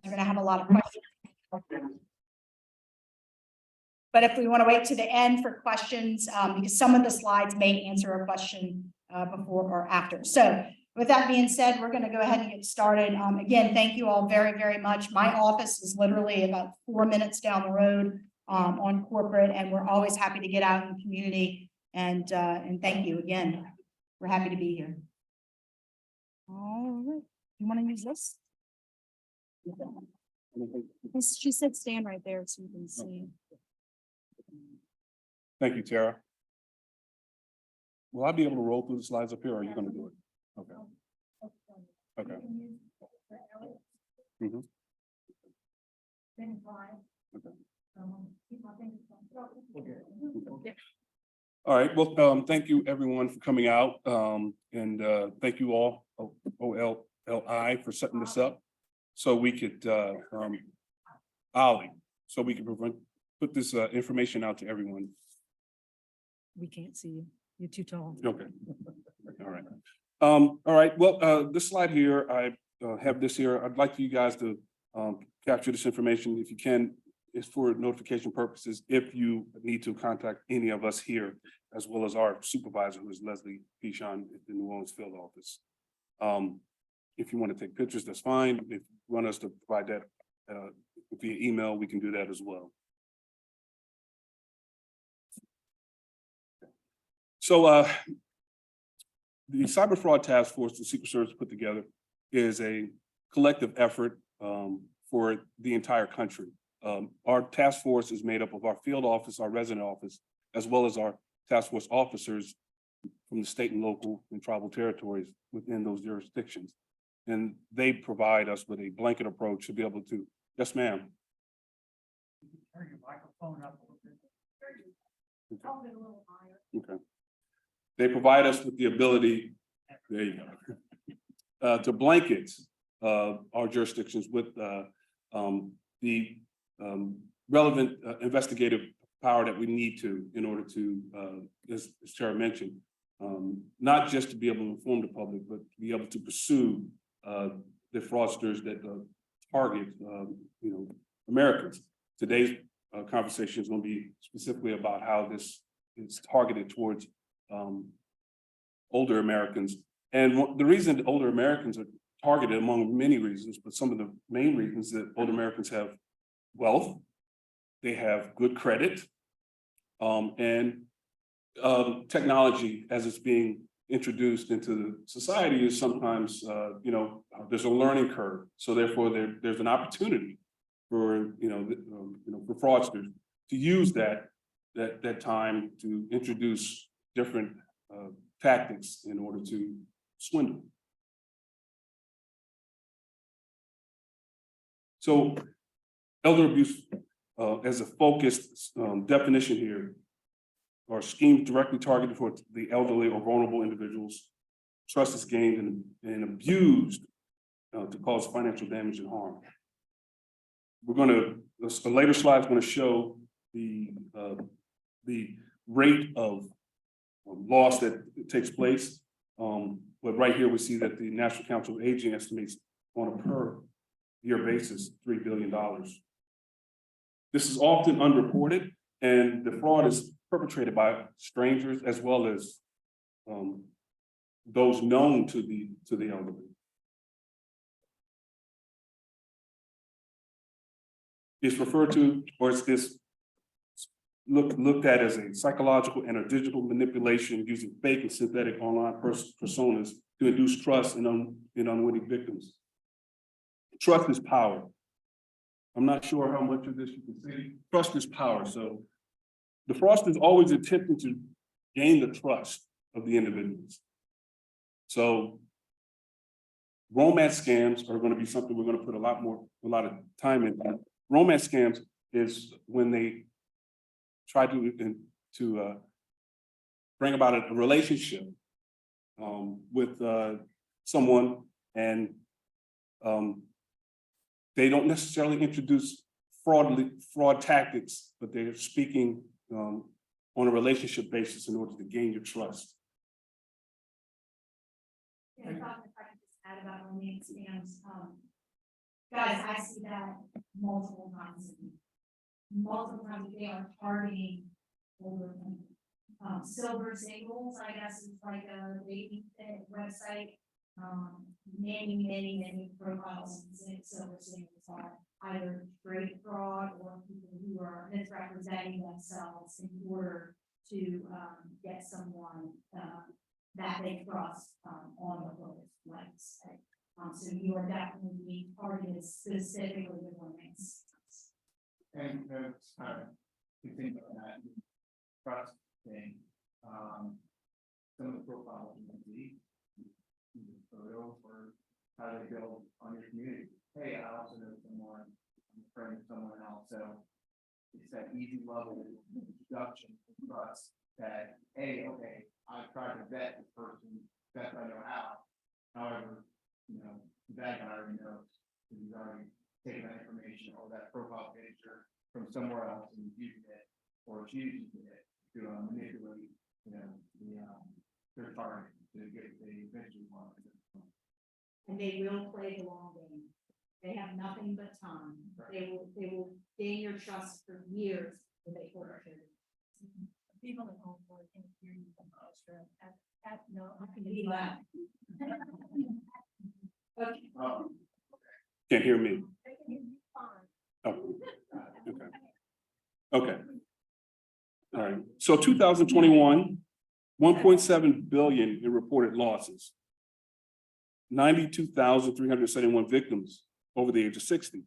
We're gonna have a lot of questions. But if we want to wait to the end for questions, because some of the slides may answer a question before or after. So with that being said, we're going to go ahead and get started. Again, thank you all very, very much. My office is literally about 4 minutes down the road on corporate, and we're always happy to get out in the community. And thank you again. We're happy to be here. All right. You want to use this? She said stand right there so you can see. Thank you, Tara. Will I be able to roll through the slides up here, or are you going to do it? Okay. Okay. Mhm. Okay. All right. Well, thank you everyone for coming out. And thank you all, OLLI, for setting this up so we could OLLI, so we could put this information out to everyone. We can't see you. You're too tall. Okay. All right. All right. Well, this slide here, I have this here. I'd like you guys to capture this information if you can. It's for notification purposes. If you need to contact any of us here, as well as our supervisor, who is Leslie Pichon at the New Orleans field office. If you want to take pictures, that's fine. If you want us to provide that via email, we can do that as well. So the Cyber Fraud Task Force the Secret Service put together is a collective effort for the entire country. Our task force is made up of our field office, our resident office, as well as our task force officers from the state and local and tribal territories within those jurisdictions. And they provide us with a blanket approach to be able to, yes, ma'am. Turn your microphone up a little bit. Okay. They provide us with the ability, there you go, to blanket our jurisdictions with the relevant investigative power that we need to in order to, as Tara mentioned, not just to be able to inform the public, but to be able to pursue the fraudsters that target, Americans. Today's conversation is going to be specifically about how this is targeted towards older Americans. And the reason that older Americans are targeted, among many reasons, but some of the main reasons, that older Americans have wealth, they have good credit, and technology as it's being introduced into the society is sometimes, there's a learning curve. So therefore, there's an opportunity for for fraudsters to use that time to introduce different tactics in order to swindle. So elder abuse as a focused definition here are schemes directly targeted for the elderly or vulnerable individuals. Trust is gained and abused to cause financial damage and harm. We're going to, a later slide is going to show the rate of loss that takes place. But right here we see that the National Council of Aging estimates on a per year basis $3 billion. This is often unreported, and the fraud is perpetrated by strangers as well as those known to the elderly. It's referred to, or it's this looked at as a psychological and a digital manipulation using fake and synthetic online personas to induce trust in unwitting victims. Trust is power. I'm not sure how much of this you can see. Trust is power. So the fraudster is always attempting to gain the trust of the individuals. So romance scams are going to be something we're going to put a lot of time into. Romance scams is when they try to bring about a relationship with someone, and they don't necessarily introduce fraud tactics, but they're speaking on a relationship basis in order to gain your trust. Yeah, if I could just add about romance scams. Guys, I see that multiple times a week. Multiple times they are targeting older women. Silver Singles, I guess, is like a dating website. Many profiles in Silver Singles are either straight fraud or people who are misrepresenting themselves in order to get someone that they trust on the website. So you are definitely being targeted specifically with women's. And it's kind of, you think about that trust thing, some of the profiles you can see, photos or how they build on your community. Hey, I also know someone, I'm a friend of someone else, so it's that easy level of introduction of trust that, hey, okay, I've tried to vet this person, best I know how. However, you know, the bad guy already knows, because he's already taken that information or that profile picture from somewhere else and using it, or choosing it to manipulate, you know, their target to get the eventually want. And they will play the long game. They have nothing but time. They will gain your trust for years if they work. People at home can't hear you from Australia. No, I can do that. Okay. Can't hear me. they can hear you fine. Oh, okay. Okay. All right. So 2021, 1.7 billion in reported losses. 92,371 victims over the age of 60.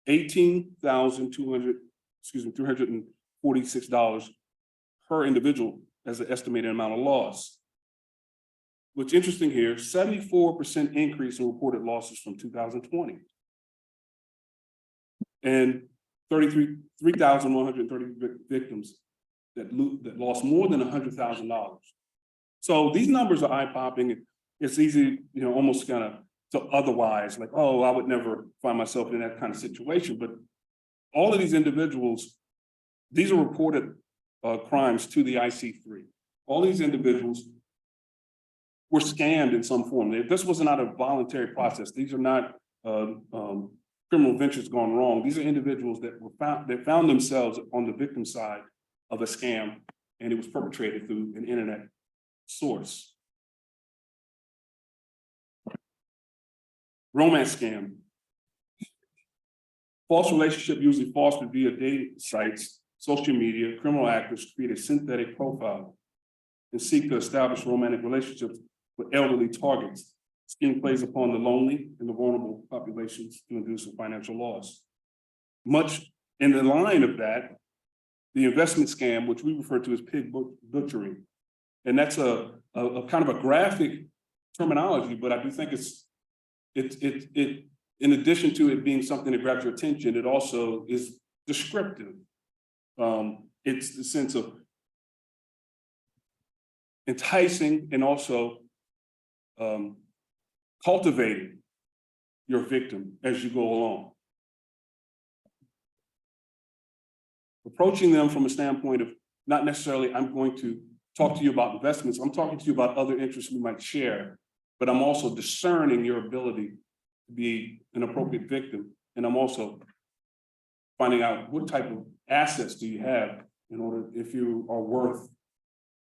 346 per individual as an estimated amount of loss. What's interesting here, 74% increase in reported losses from 2020. And 3,130 victims that lost more than $100,000. So these numbers are eye-popping. It's easy, you know, almost kind of to otherwise, like, oh, I would never find myself in that kind of situation. But all of these individuals, these are reported crimes to the IC3. All these individuals were scammed in some form. This was not a voluntary process. These are not criminal ventures gone wrong. These are individuals that found themselves on the victim side of a scam, and it was perpetrated through an internet source. Romance scam. False relationship usually fostered via dating sites, social media. Criminal actors create a synthetic profile and seek to establish romantic relationships with elderly targets. Scheme plays upon the lonely and the vulnerable populations to induce a financial loss. Much in the line of that, the investment scam, which we refer to as pig butchering. And that's a kind of a graphic terminology, but I do think it's in addition to it being something that grabs your attention, it also is descriptive. It's the sense of enticing and also cultivating your victim as you go along. Approaching them from a standpoint of not necessarily, I'm going to talk to you about investments, I'm talking to you about other interests we might share, but I'm also discerning your ability to be an appropriate victim. And I'm also finding out what type of assets do you have in order, if you are worth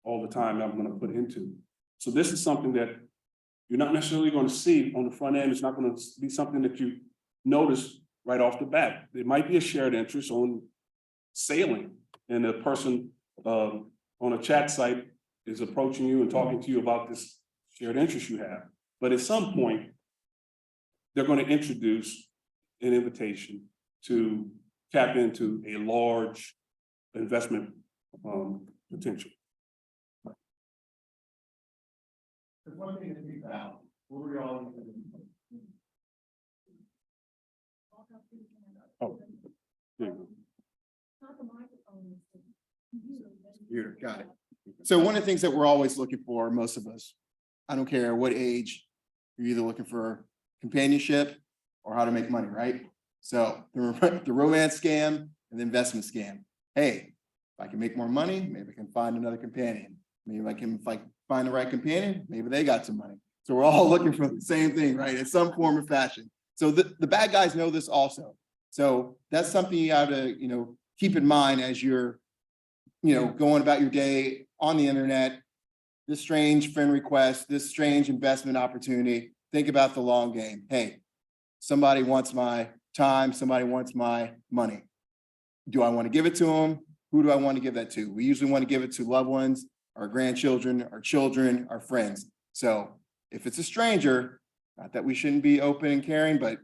all the time I'm going to put into. So this is something that you're not necessarily going to see on the front end. It's not going to be something that you notice right off the bat. There might be a shared interest on sailing, and a person on a chat site is approaching you and talking to you about this shared interest you have. But at some point, they're going to introduce an invitation to tap into a large investment potential. There's one thing to think about, what were y'all doing? Oh, there you go. Computer, got it. So one of the things that we're always looking for, most of us, I don't care what age, you're either looking for companionship or how to make money, right? So the romance scam and the investment scam. Hey, if I can make more money, maybe I can find another companion. Maybe if I find the right companion, maybe they got some money. So we're all looking for the same thing, right? In some form or fashion. So the bad guys know this also. So that's something you have to, keep in mind as you're, going about your day on the internet, this strange friend request, this strange investment opportunity. Think about the long game. Hey, somebody wants my time, somebody wants my money. Do I want to give it to them? Who do I want to give that to? We usually want to give it to loved ones, our grandchildren, our children, our friends. So if it's a stranger, not that we shouldn't be open and caring, but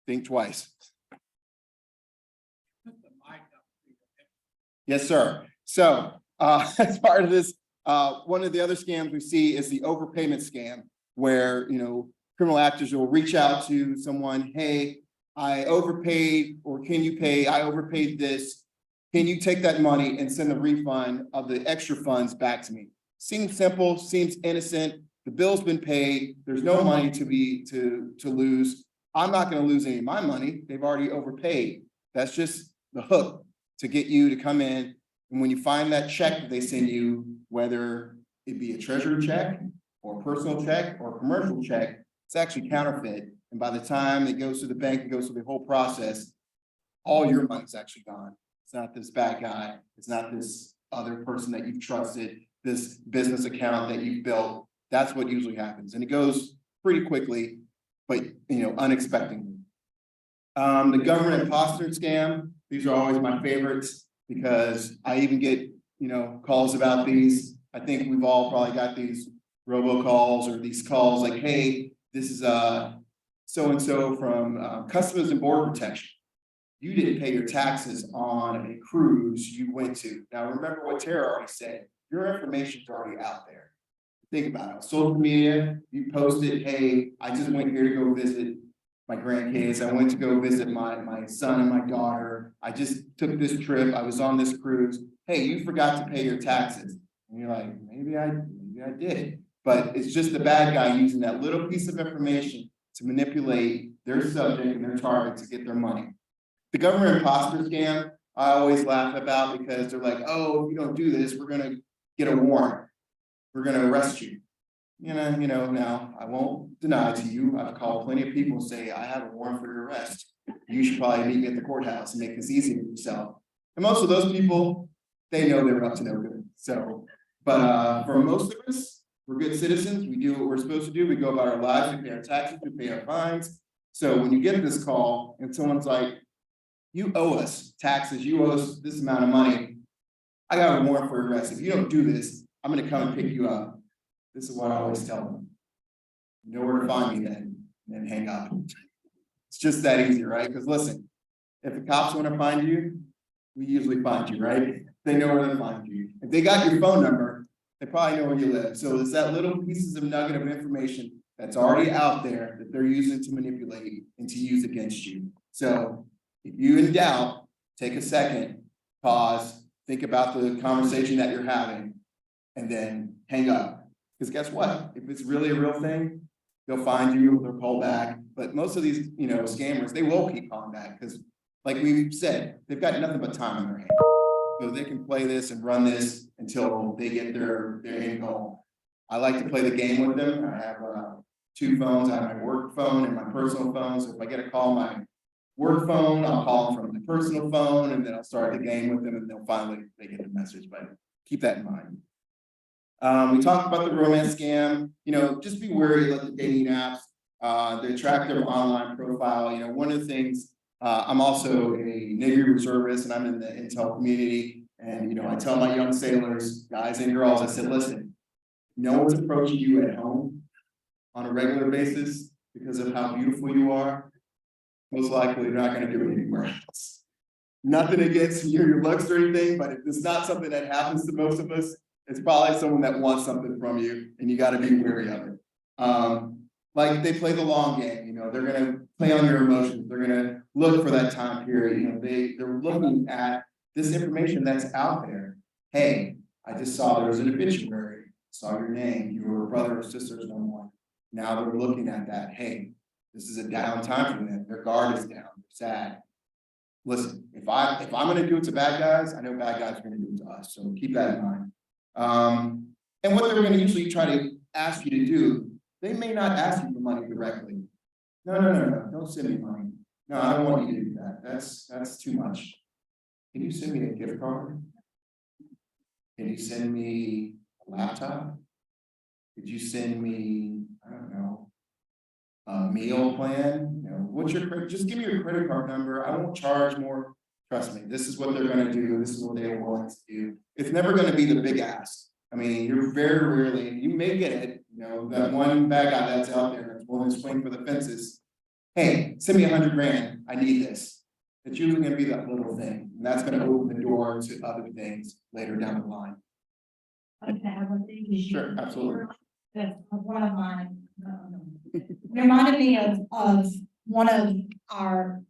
think twice. Yes, sir. So as part of this, one of the other scams we see is the overpayment scam, where criminal actors will reach out to someone, hey, I overpaid, or can you pay? I overpaid this. Can you take that money and send a refund of the extra funds back to me? Seems simple, seems innocent. The bill's been paid. There's no money to lose. I'm not going to lose any of my money. They've already overpaid. That's just the hook to get you to come in. And when you find that check that they send you, whether it be a treasurer check or a personal check or a commercial check, it's actually counterfeit. And by the time it goes to the bank and goes through the whole process, all your money's actually gone. It's not this bad guy. It's not this other person that you've trusted, this business account that you've built. That's what usually happens. And it goes pretty quickly, but unexpectedly. The government imposter scam, these are always my favorites because I even get, calls about these. I think we've all probably got these robocalls or these calls like, hey, this is so-and-so from Customs and Border Protection. You didn't pay your taxes on a cruise you went to. Now, remember what Tara already said. Your information's already out there. Think about it. On social media, you posted, hey, I just went here to go visit my grandkids. I went to go visit my son and my daughter. I just took this trip. I was on this cruise. Hey, you forgot to pay your taxes. And you're like, maybe I did. But it's just the bad guy using that little piece of information to manipulate their subject and their target to get their money. The government imposter scam, I always laugh about because they're like, oh, if you don't do this, we're going to get a warrant. We're going to arrest you. Now I won't deny to you. I've called plenty of people and say, I have a warrant for your arrest. You should probably meet me at the courthouse and make this easy for yourself. And most of those people, they know they're up to no good. So, but for most of us, we're good citizens. We do what we're supposed to do. We go about our lives. We pay our taxes. We pay our fines. So when you get this call and someone's like, you owe us taxes, you owe us this amount of money, I got a warrant for arrest. If you don't do this, I'm going to come and pick you up. This is what I always tell them. You know where to find me then hang up. It's just that easy, right? Because listen, if the cops want to find you, we usually find you, right? They know where to find you. If they got your phone number, they probably know where you live. So it's that little pieces of nugget of information that's already out there that they're using to manipulate and to use against you. So if you're in doubt, take a second, pause, think about the conversation that you're having, and then hang up. Because guess what? If it's really a real thing, they'll find you, they'll call back. But most of these, scammers, they will keep calling back because, like we've said, they've got nothing but time on their hands. So they can play this and run this until they get their end goal. I like to play the game with them. I have two phones. I have my work phone and my personal phone. So if I get a call on my work phone, I'll call them from my personal phone, and then I'll start the game with them, and they get the message. But keep that in mind. We talked about the romance scam. Just be wary of the dating apps. They track their online profile. One of the things, I'm also a Navy reservist, and I'm in the intel community. And I tell my young sailors, guys and girls, I said, listen, no one's approaching you at home on a regular basis because of how beautiful you are. Most likely they're not going to do it anywhere else. Nothing against your looks or anything, but if it's not something that happens to most of us, it's probably someone that wants something from you, and you got to be wary of it. Like they play the long game, they're going to play on your emotions. They're going to look for that time period. They're looking at this information that's out there. Hey, I just saw there was an obituary, saw your name, you were a brother or sister to someone. Now they're looking at that. Hey, this is a down time for them. Their guard is down. They're sad. Listen, if I'm going to do it to bad guys, I know bad guys are going to do it to us. So keep that in mind. And what they're going to usually try to ask you to do, they may not ask you for money directly. No, don't send me money. No, I don't want you to do that. That's too much. Can you send me a gift card? Can you send me a laptop? Could you send me, I don't know, a meal plan? You know, what's your credit? Just give me your credit card number. I won't charge more. Trust me, this is what they're gonna do. This is what they're willing to do. It's never gonna be the big ask. I mean, you're very rarely, you may get it, you know, that one bad guy that's out there that's willing to swing for the fences. Hey, send me 100 grand. I need this. It's usually gonna be that little thing, and that's gonna open the door to other things later down the line. Okay, I would think you should- Sure, absolutely. That's one of mine. Reminded me of one of our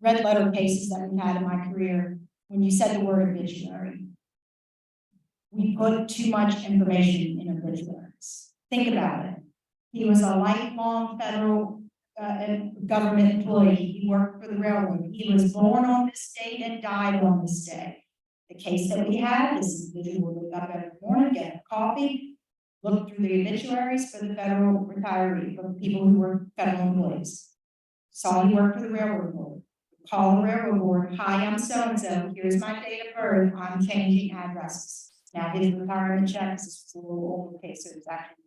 red letter cases that we had in my career, when you said the word obituary. We put too much information in obituaries. Think about it. He was a lifelong federal government employee. He worked for the railroad. He was born on this date and died on this day. The case that we had, this individual would wake up every morning, get a coffee, look through the obituaries for the federal retiree, for people who were federal employees. Saw he worked for the railroad board. Call the railroad board, hi, I'm so-and-so, here's my date of birth, I'm changing addresses. Now his retirement checks, this was a little older case, so it was actually,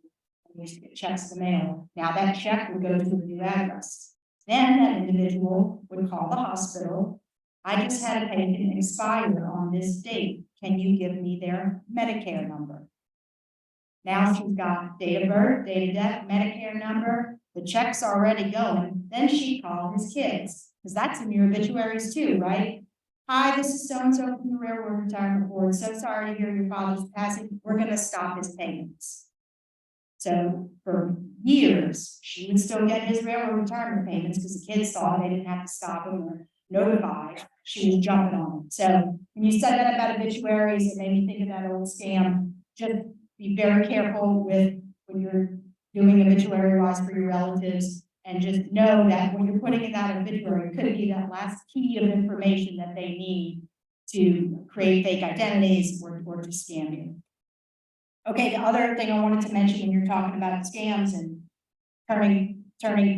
we used to get checks in the mail. Now that check would go to the new address. Then that individual would call the hospital. I just had a patient expire on this date. Can you give me their Medicare number? Now she's got date of birth, date of death, Medicare number, the check's already going. Then she called his kids, because that's in your obituaries too, right? Hi, this is so-and-so from the Railroad Retirement Board. So sorry to hear your father's passing. We're gonna stop his payments. So for years, she would still get his railroad retirement payments because the kids thought they didn't have to stop him or notify. She was jumping on it. So when you said that about obituaries, it made me think of that old scam. Just be very careful with when you're doing obituary wise for your relatives, and just know that when you're putting in that obituary, it could be that last key of information that they need to create fake identities or to scam you. Okay, the other thing I wanted to mention when you're talking about scams and turning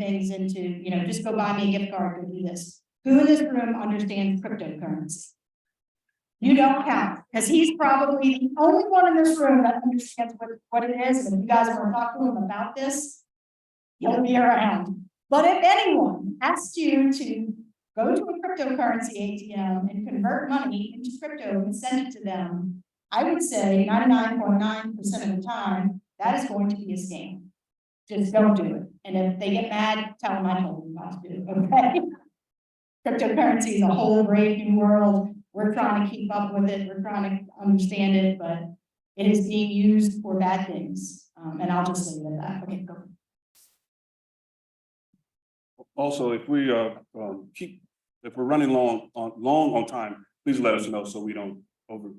things into, you know, just go buy me a gift card, go do this. Who in this room understands cryptocurrency? You don't count, because he's probably the only one in this room that understands what it is, and if you guys want to talk to him about this, he'll be around. But if anyone asks you to go to a cryptocurrency ATM and convert money into crypto and send it to them, I would say 99.9% of the time, that is going to be a scam. Just don't do it. And if they get mad, tell them I told them not to do it, okay? Cryptocurrency is a whole brave new world. We're trying to keep up with it. We're trying to understand it, but it is being used for bad things. And I'll just leave it at that. Okay, go. Also, if we if we're running long on time, please let us know so we don't overgo.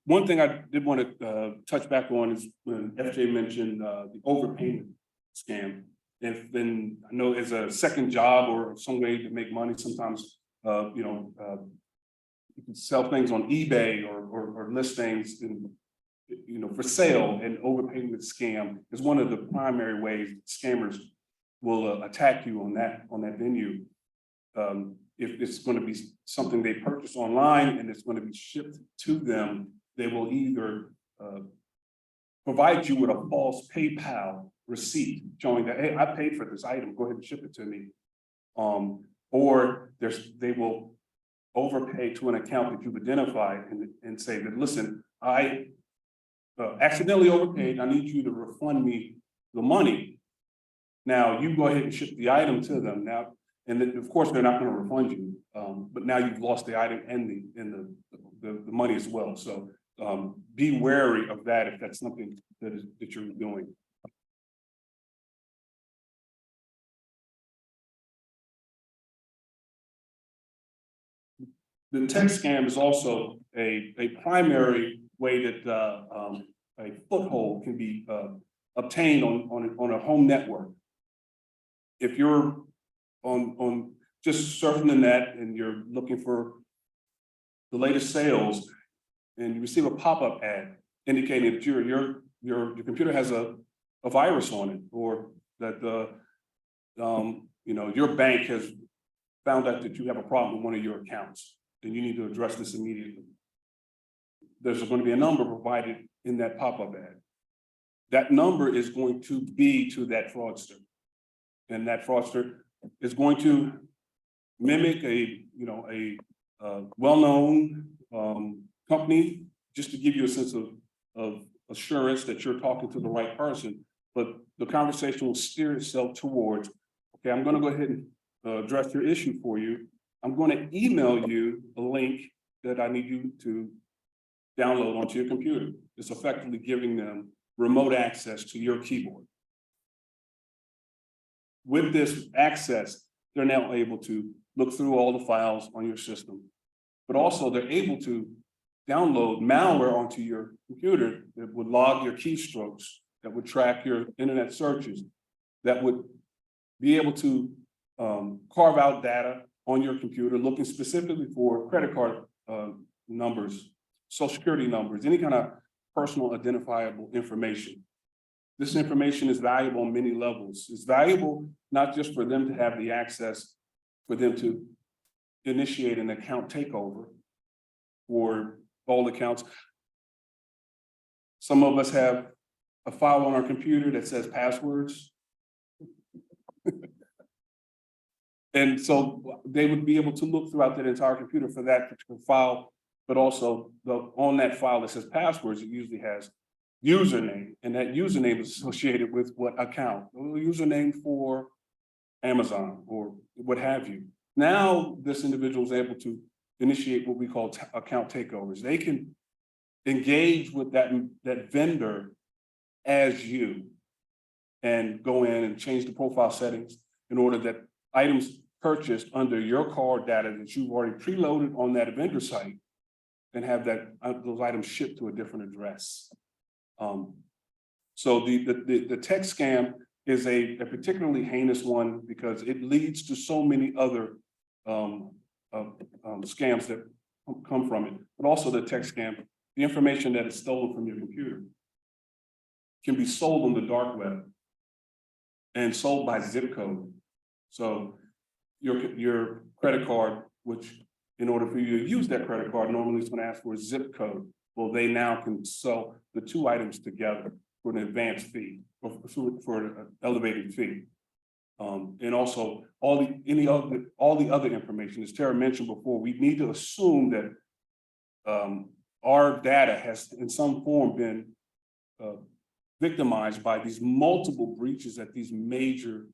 One thing I did want to touch back on is when FJ mentioned the overpayment scam. If then I know as a second job or some way to make money, sometimes you can sell things on eBay or list things in, for sale, and overpayment scam is one of the primary ways scammers will attack you on that venue. If it's going to be something they purchase online and it's going to be shipped to them, they will either provide you with a false PayPal receipt showing that, hey, I paid for this item, go ahead and ship it to me. Or they will overpay to an account that you've identified and say that, listen, I accidentally overpaid, I need you to refund me the money. Now you go ahead and ship the item to them now, and then, of course, they're not going to refund you, but now you've lost the item and the money as well. So be wary of that if that's something that you're doing. The text scam is also a primary way that a foothold can be obtained on a home network. If you're on just surfing the net and you're looking for the latest sales and you receive a pop-up ad indicating that your computer has a a virus on it, or that your bank has found out that you have a problem with one of your accounts, then you need to address this immediately. There's going to be a number provided in that pop-up ad. That number is going to be to that fraudster. And that fraudster is going to mimic a well-known company, just to give you a sense of assurance that you're talking to the right person. But the conversation will steer itself towards, okay, I'm going to go ahead and address your issue for you. I'm going to email you a link that I need you to download onto your computer. It's effectively giving them remote access to your keyboard. With this access, they're now able to look through all the files on your system, but also they're able to download malware onto your computer that would log your keystrokes, that would track your internet searches, that would be able to carve out data on your computer, looking specifically for credit card numbers, social security numbers, any kind of personal identifiable information. This information is valuable on many levels. It's valuable not just for them to have the access, for them to initiate an account takeover for all accounts. Some of us have a file on our computer that says passwords. And so they would be able to look throughout that entire computer for that particular file, but also on that file that says passwords, it usually has username, and that username is associated with what account, a username for Amazon or what have you. Now, this individual is able to initiate what we call account takeovers. They can engage with that vendor as you and go in and change the profile settings in order that items purchased under your card data that you've already preloaded on that vendor site and have those items shipped to a different address. So the text scam is a particularly heinous one because it leads to so many other scams that come from it, but also the text scam, the information that is stolen from your computer can be sold on the dark web and sold by zip code. So your credit card, which in order for you to use that credit card, normally it's going to ask for a zip code. Well, they now can sell the two items together for an advanced fee or for an elevated fee. And also all the other information, as Tara mentioned before, we need to assume that our data has in some form been victimized by these multiple breaches at these major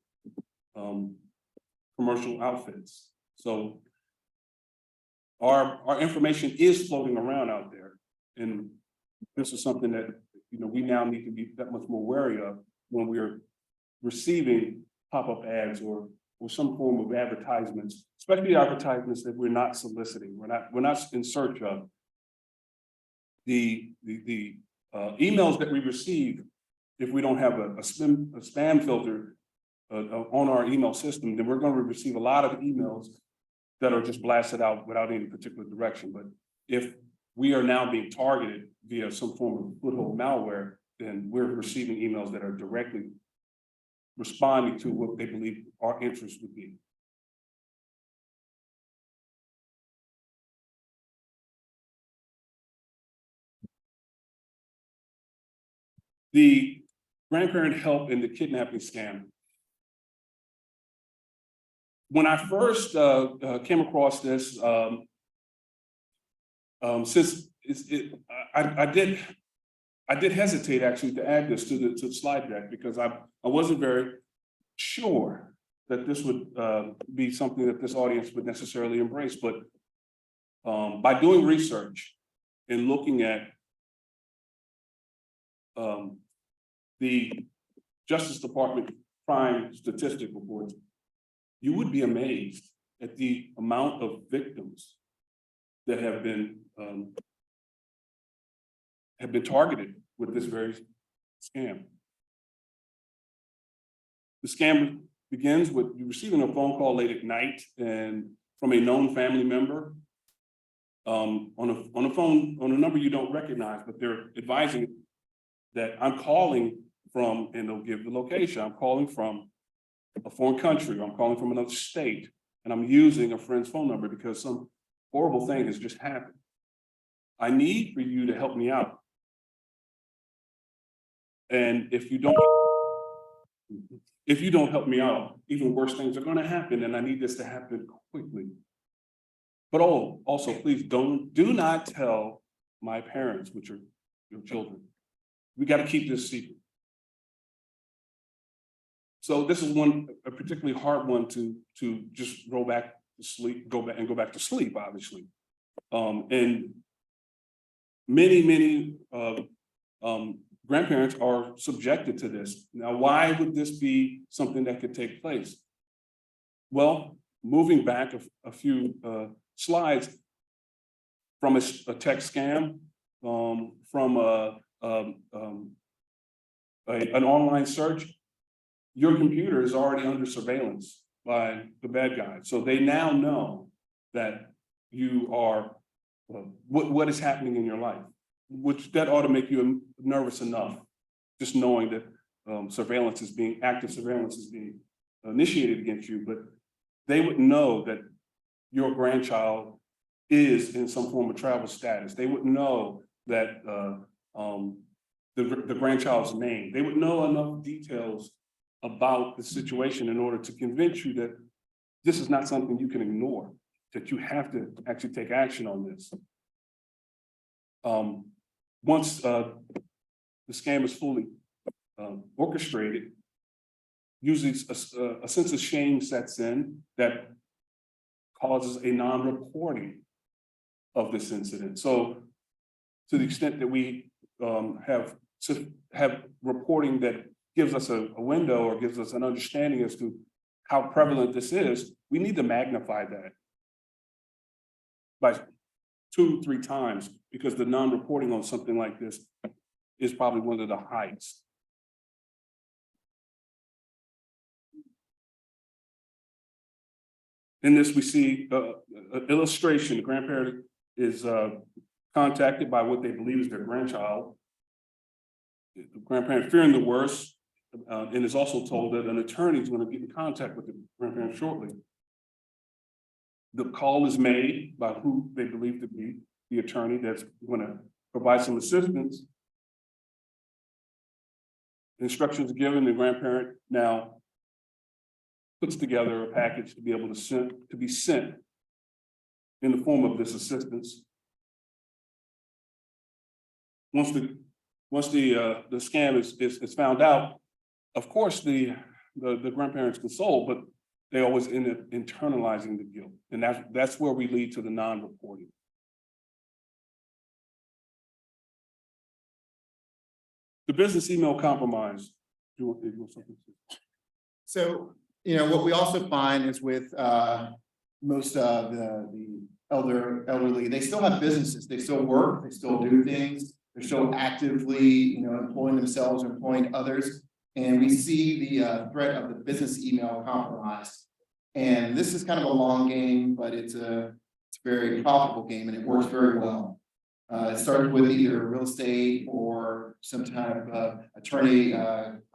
commercial outfits. So our information is floating around out there. And this is something that we now need to be that much more wary of when we're receiving pop-up ads or some form of advertisements, especially advertisements that we're not soliciting. We're not in search of. The emails that we receive, if we don't have a spam filter on our email system, then we're going to receive a lot of emails that are just blasted out without any particular direction. But if we are now being targeted via some form of foothold malware, then we're receiving emails that are directly responding to what they believe our interest would be. The grandparent help in the kidnapping scam. When I first came across this, since I did hesitate actually to add this to the slide deck because I wasn't very sure that this would be something that this audience would necessarily embrace. But by doing research and looking at the Justice Department crime statistic reports, you would be amazed at the amount of victims that have been targeted with this very scam. The scam begins with you receiving a phone call late at night and from a known family member on a phone on a number you don't recognize, but they're advising that I'm calling from, and they'll give the location. I'm calling from a foreign country, or I'm calling from another state, and I'm using a friend's phone number because some horrible thing has just happened. I need for you to help me out. And if you don't help me out, even worse things are going to happen, and I need this to happen quickly. But also, please do not tell my parents, which are your children. We got to keep this secret. So this is a particularly hard one to just go back to sleep, go back to sleep, obviously. And many grandparents are subjected to this. Now, why would this be something that could take place? Well, moving back a few slides, from a text scam, from an online search, your computer is already under surveillance by the bad guys. So they now know that you are, what is happening in your life, which that ought to make you nervous enough, just knowing that active surveillance is being initiated against you. But they would know that your grandchild is in some form of travel status. They would know that the grandchild's name. They would know enough details about the situation in order to convince you that this is not something you can ignore, that you have to actually take action on this. Once the scam is fully orchestrated, usually a sense of shame sets in that causes a non-reporting of this incident. So to the extent that we have reporting that gives us a window or gives us an understanding as to how prevalent this is, we need to magnify that by 2-3 times, because the non-reporting on something like this is probably one of the highest. In this, we see an illustration. The grandparent is contacted by what they believe is their grandchild. The grandparent, fearing the worst, and is also told that an attorney is going to get in contact with the grandparent shortly. The call is made by who they believe to be the attorney that's going to provide some assistance. Instructions given, the grandparent now puts together a package to be able to be sent in the form of this assistance. Once the scam is found out, of course the grandparents console, but they always end up internalizing the guilt, and that's where we lead to the non-reporting. The business email compromise. You want something? So, what we also find is with most of the elderly, they still have businesses, they still work, they still do things, they're still actively, employing themselves, employing others. And we see the threat of the business email compromised. And this is kind of a long game, but it's a very profitable game, and it works very well. It started with either real estate or some kind of attorney,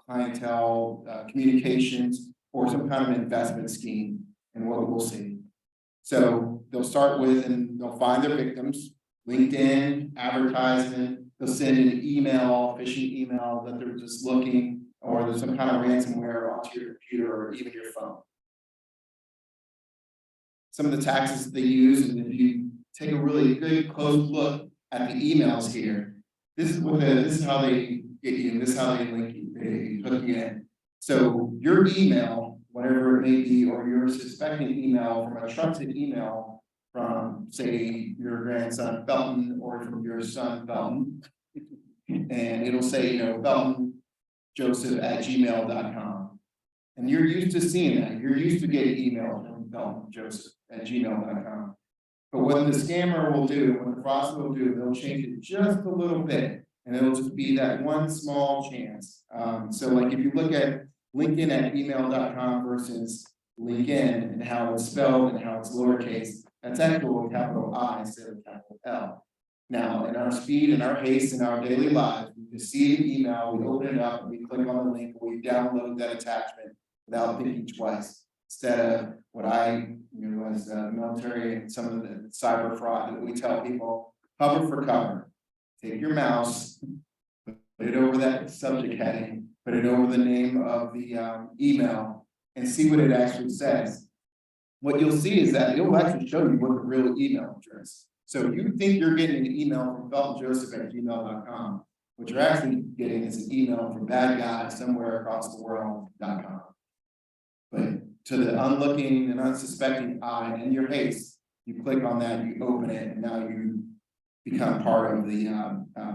clientele, communications, or some kind of investment scheme, and what we'll see. So they'll start with, and they'll find their victims, LinkedIn, advertisement, they'll send an email, phishing email that they're just looking, or there's some kind of ransomware onto your computer or even your phone. Some of the tactics that they use, and if you take a really good close look at the emails here, this is how they get you, and this is how they link you, they hook you in. So your email, whatever it may be, or your suspecting email from a trusted email from, say, your grandson Felton, or from your son Felton, and it'll say, FeltonJoseph@gmail.com. And you're used to seeing that. You're used to getting emails from FeltonJoseph@gmail.com. But what the scammer will do, what the fraudster will do, they'll change it just a little bit, and it'll just be that one small chance. So like if you look at LinkedIn@email.com versus LinkedIn, and how it's spelled and how it's lowercase, that's actually a capital I instead of capital L. Now, in our speed and our haste in our daily lives, we receive an email, we open it up, and we click on the link, we download that attachment without thinking twice. Instead of what I, as a military and some of the cyber fraud that we tell people, hover for cover. Take your mouse, put it over that subject heading, put it over the name of the email, and see what it actually says. What you'll see is that it will actually show you what the real email address. So you think you're getting an email from feltonjoseph@gmail.com. What you're actually getting is an email from bad guy somewhere across the world.com. But to the unlooking and unsuspecting eye in your haste, you click on that, you open it, and now you become part of the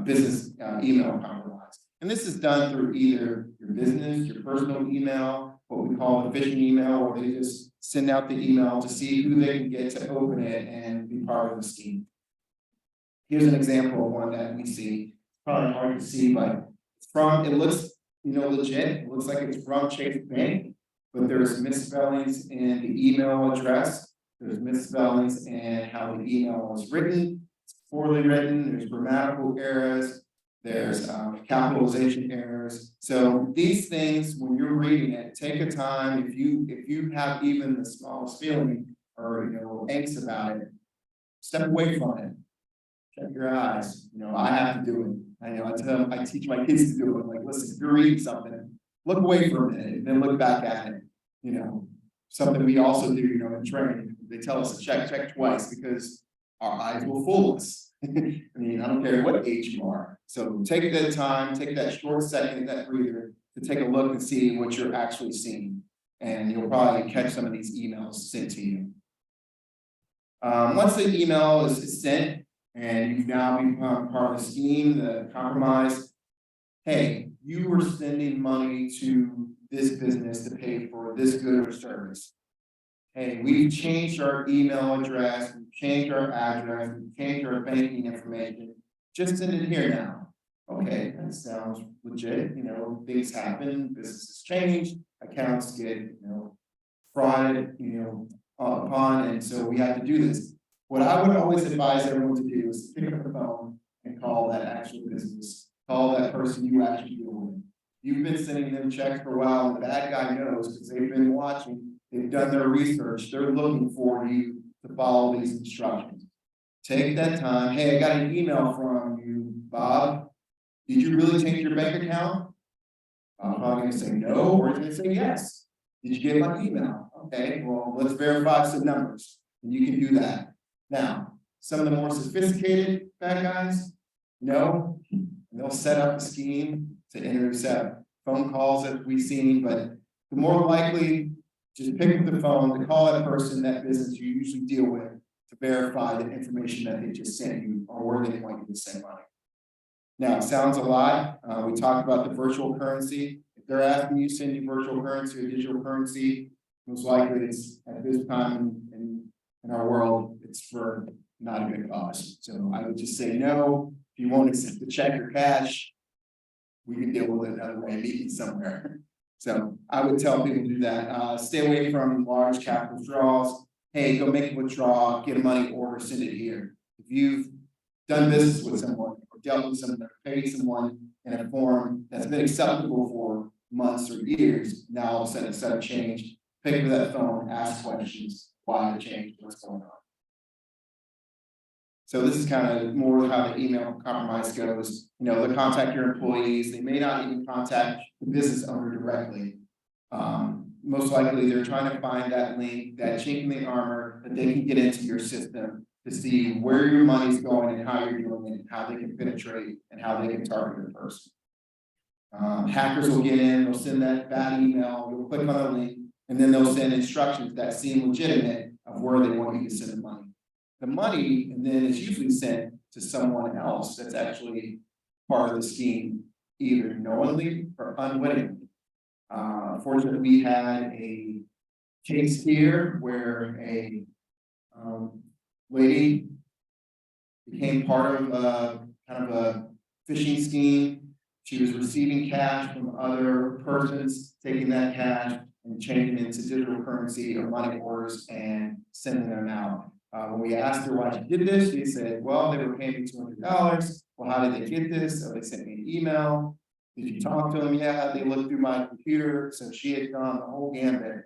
business email compromise. And this is done through either your business, your personal email, what we call a phishing email, where they just send out the email to see who they can get to open it and be part of the scheme. Here's an example of one that we see. Probably hard to see, but it's from, it looks, legit. It looks like it's from Chase Bank, but there's misspellings in the email address. There's misspellings in how the email was written. It's poorly written. There's grammatical errors. There's capitalization errors. So these things, when you're reading it, take a time. If you have even the smallest feeling or angst about it, step away from it. Shut your eyes. I have to do it. I teach my kids to do it. Like, listen, if you're reading something, look away for a minute and then look back at it. Something we also do, in training. They tell us to check twice because our eyes will fool us. I don't care what age you are. So take that time, take that short second, that breather to take a look and see what you're actually seeing. And you'll probably catch some of these emails sent to you. Once the email is sent and you've now become part of the scheme, the compromise, hey, you were sending money to this business to pay for this good or service. Hey, we've changed our email address, we've changed our address, we've changed our banking information. Just send it here now. Okay, that sounds legit. Things happen, businesses change, accounts get, frauded, upon, and so we have to do this. What I would always advise everyone to do is pick up the phone and call that actual business, call that person you actually deal with. You've been sending them checks for a while, and the bad guy knows because they've been watching. They've done their research. They're looking for you to follow these instructions. Take that time. Hey, I got an email from you, Bob. Did you really change your bank account? I'm probably going to say no, or he's going to say yes. Did you get my email? Okay, well, let's verify some numbers. And you can do that. Now, some of the more sophisticated bad guys, no, they'll set up a scheme to intercept phone calls that we've seen, but the more likely, just pick up the phone to call that person, that business you usually deal with, to verify the information that they just sent you or where they want you to send money. Now, it sounds a lot. We talked about the virtual currency. If they're asking you to send you virtual currency or digital currency, most likely it's at this time in our world, it's for not a good cause. So I would just say no. If you won't accept the check or cash, we can deal with it another way, meeting somewhere. So I would tell people to do that. Stay away from large capital withdrawals. Hey, go make a withdrawal, get a money order, send it here. If you've done business with someone or dealt with someone or paid someone in a form that's been acceptable for months or years, now all of a sudden it's a change, pick up that phone, ask questions, why the change, what's going on. So this is kind of more how the email compromise goes. They'll contact your employees. They may not even contact the business owner directly. Most likely they're trying to find that link, that chink in the armor that they can get into your system to see where your money's going and how you're doing it, and how they can penetrate and how they can target the person. Hackers will get in, they'll send that bad email, you'll click on a link, and then they'll send instructions that seem legitimate of where they want you to send the money. The money, and then it's usually sent to someone else that's actually part of the scheme, either knowingly or unwittingly. Fortunately, we had a case here where a lady became part of kind of a phishing scheme. She was receiving cash from other persons, taking that cash and changing it into digital currency or money orders and sending them out. When we asked her why she did this, she said, well, they were paying me $200. Well, how did they get this? So they sent me an email. Did you talk to them? Yeah, they looked through my computer. So she had gone the whole gambit.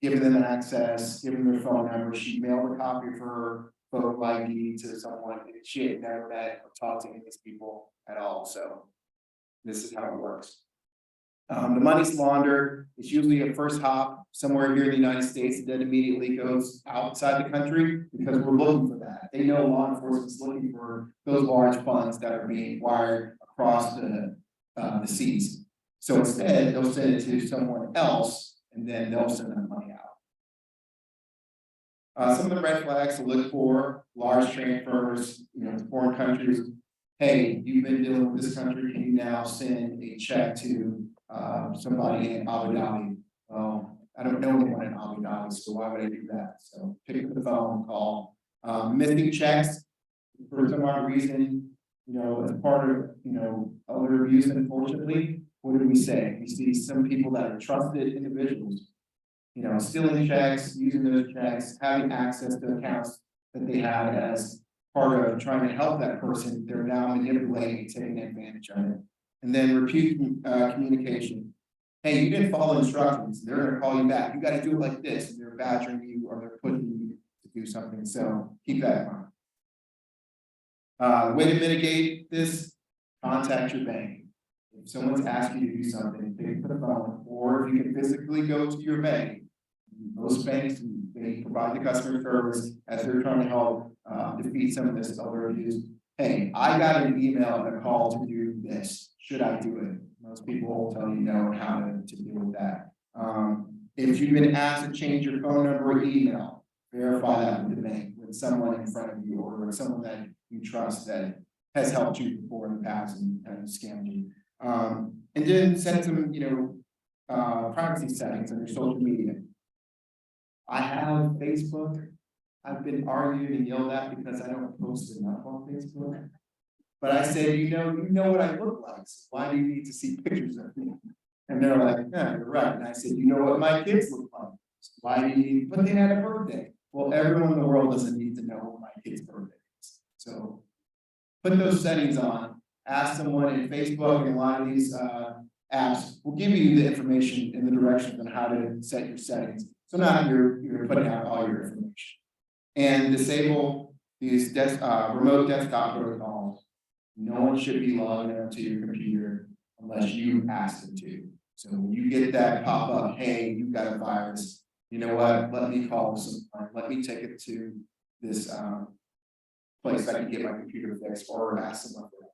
Giving them access, giving them their phone number. She mailed a copy of her photo ID to someone. She had never met or talked to any of these people at all. So this is how it works. The money's laundered. It's usually a first hop somewhere here in the United States, and then immediately goes outside the country because we're looking for that. They know law enforcement's looking for those large funds that are being wired across the seas. So instead, they'll send it to someone else, and then they'll send that money out. Some of the red flags to look for: large transfers, to foreign countries. Hey, you've been dealing with this country, can you now send a check to somebody in Abu Dhabi? Well, I don't know anyone in Abu Dhabi, so why would I do that? So pick up the phone, call. Missing checks for some odd reason, as part of, elder abuse, unfortunately. What do we say? We see some people that are trusted individuals, stealing checks, using those checks, having access to accounts that they had as part of trying to help that person. They're now manipulating, taking advantage of it. And then repeat communication. Hey, you didn't follow instructions. They're going to call you back. You got to do it like this. And they're badgering you, or they're pushing you to do something. So keep that in mind. Way to mitigate this: contact your bank. If someone's asked you to do something, pick up the phone, or if you can physically go to your bank. Most banks, they provide the customer service as they're trying to help defeat some of this elder abuse. Hey, I got an email and a call to do this. Should I do it? Most people will tell you no, how to deal with that. If you've been asked to change your phone number or email, verify that with the bank, with someone in front of you, or with someone that you trust that has helped you before in the past and scammed you. And then set some, privacy settings on your social media. I have Facebook. I've been argued and yelled at because I don't post enough on Facebook. But I said, you know what I look like. So why do you need to see pictures of me? And they're like, yeah, you're right. And I said, you know what my kids look like. So why do you need? But they had a birthday. Well, everyone in the world doesn't need to know what my kid's birthday is. So put those settings on. Ask someone in Facebook, and a lot of these apps will give you the information in the directions on how to set your settings. So now you're putting out all your information. And disable these remote desktop protocols. No one should be logging into your computer unless you ask them to. So when you get that pop up, hey, you got a virus, you know what? Let me call someone. Let me take it to this place I can get my computer fixed, or ask someone for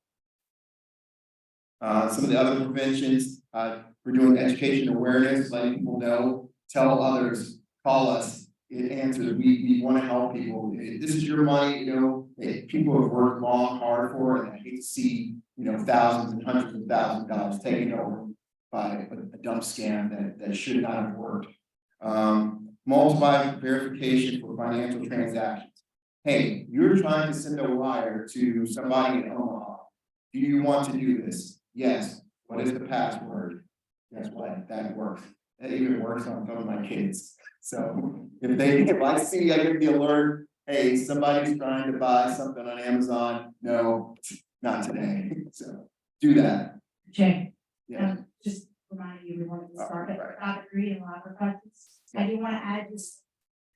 that. Some of the other preventions, we're doing education awareness, letting people know, tell others, call us. It answers. We want to help people. This is your money, people have worked long, hard for it, and I hate to see, thousands and hundreds of thousands of dollars taken over by a dumb scam that should not have worked. Multiple verification for financial transactions. Hey, you're trying to send a wire to somebody in Omaha. Do you want to do this? Yes. What is the password? Guess what? That works. That even works on some of my kids. So if I see, I get the alert, hey, somebody's trying to buy something on Amazon. No, not today. So do that. Jay, Yeah. just reminding you, we wanted to start at Right. top 3 and lot of practice. I do want to add this.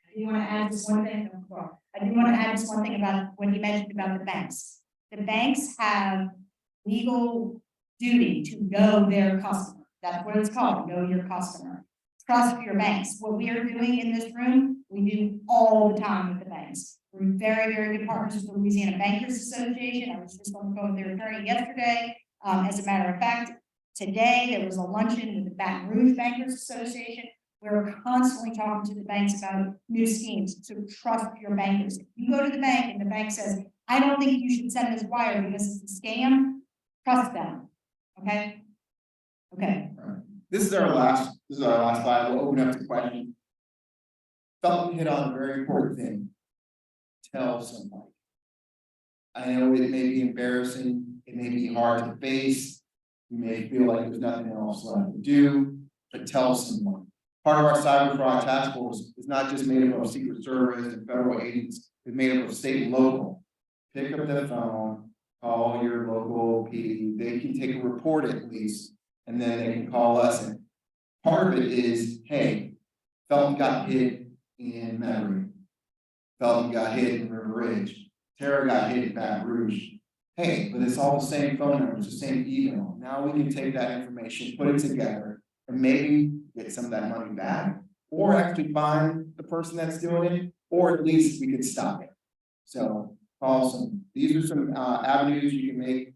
I do want to add this one thing. I do want to add just one thing about when you mentioned about the banks. The banks have legal duty to know their customer. That's what it's called, know your customer. Trust your banks. What we are doing in this room, we do all the time with the banks. We're very, very good partners with the Louisiana Bankers Association. I was just on the phone with their attorney yesterday. As a matter of fact, today there was a luncheon with the Baton Rouge Bankers Association. We're constantly talking to the banks about new schemes. So trust your bankers. If you go to the bank and the bank says, I don't think you should send this wire because it's a scam, trust them. Okay? Okay. This is our last slide. We'll open up to questions. Felton hit on a very important thing. Tell somebody. I know it may be embarrassing, it may be hard to face, you may feel like there's nothing else left to do, but tell someone. Part of our cyber fraud task force is not just made up of Secret Service and federal agents, it's made up of state and local. Pick up the phone, call your local PD, they can take a report at least, and then they can call us. And part of it is, hey, Felton got hit in Metairie. Felton got hit in River Ridge. Tara got hit in Baton Rouge. Hey, but it's all the same phone numbers, the same email. Now we can take that information, put it together, and maybe get some of that money back, or actually find the person that's doing it, or at least we could stop it. So, awesome. These are some avenues you can make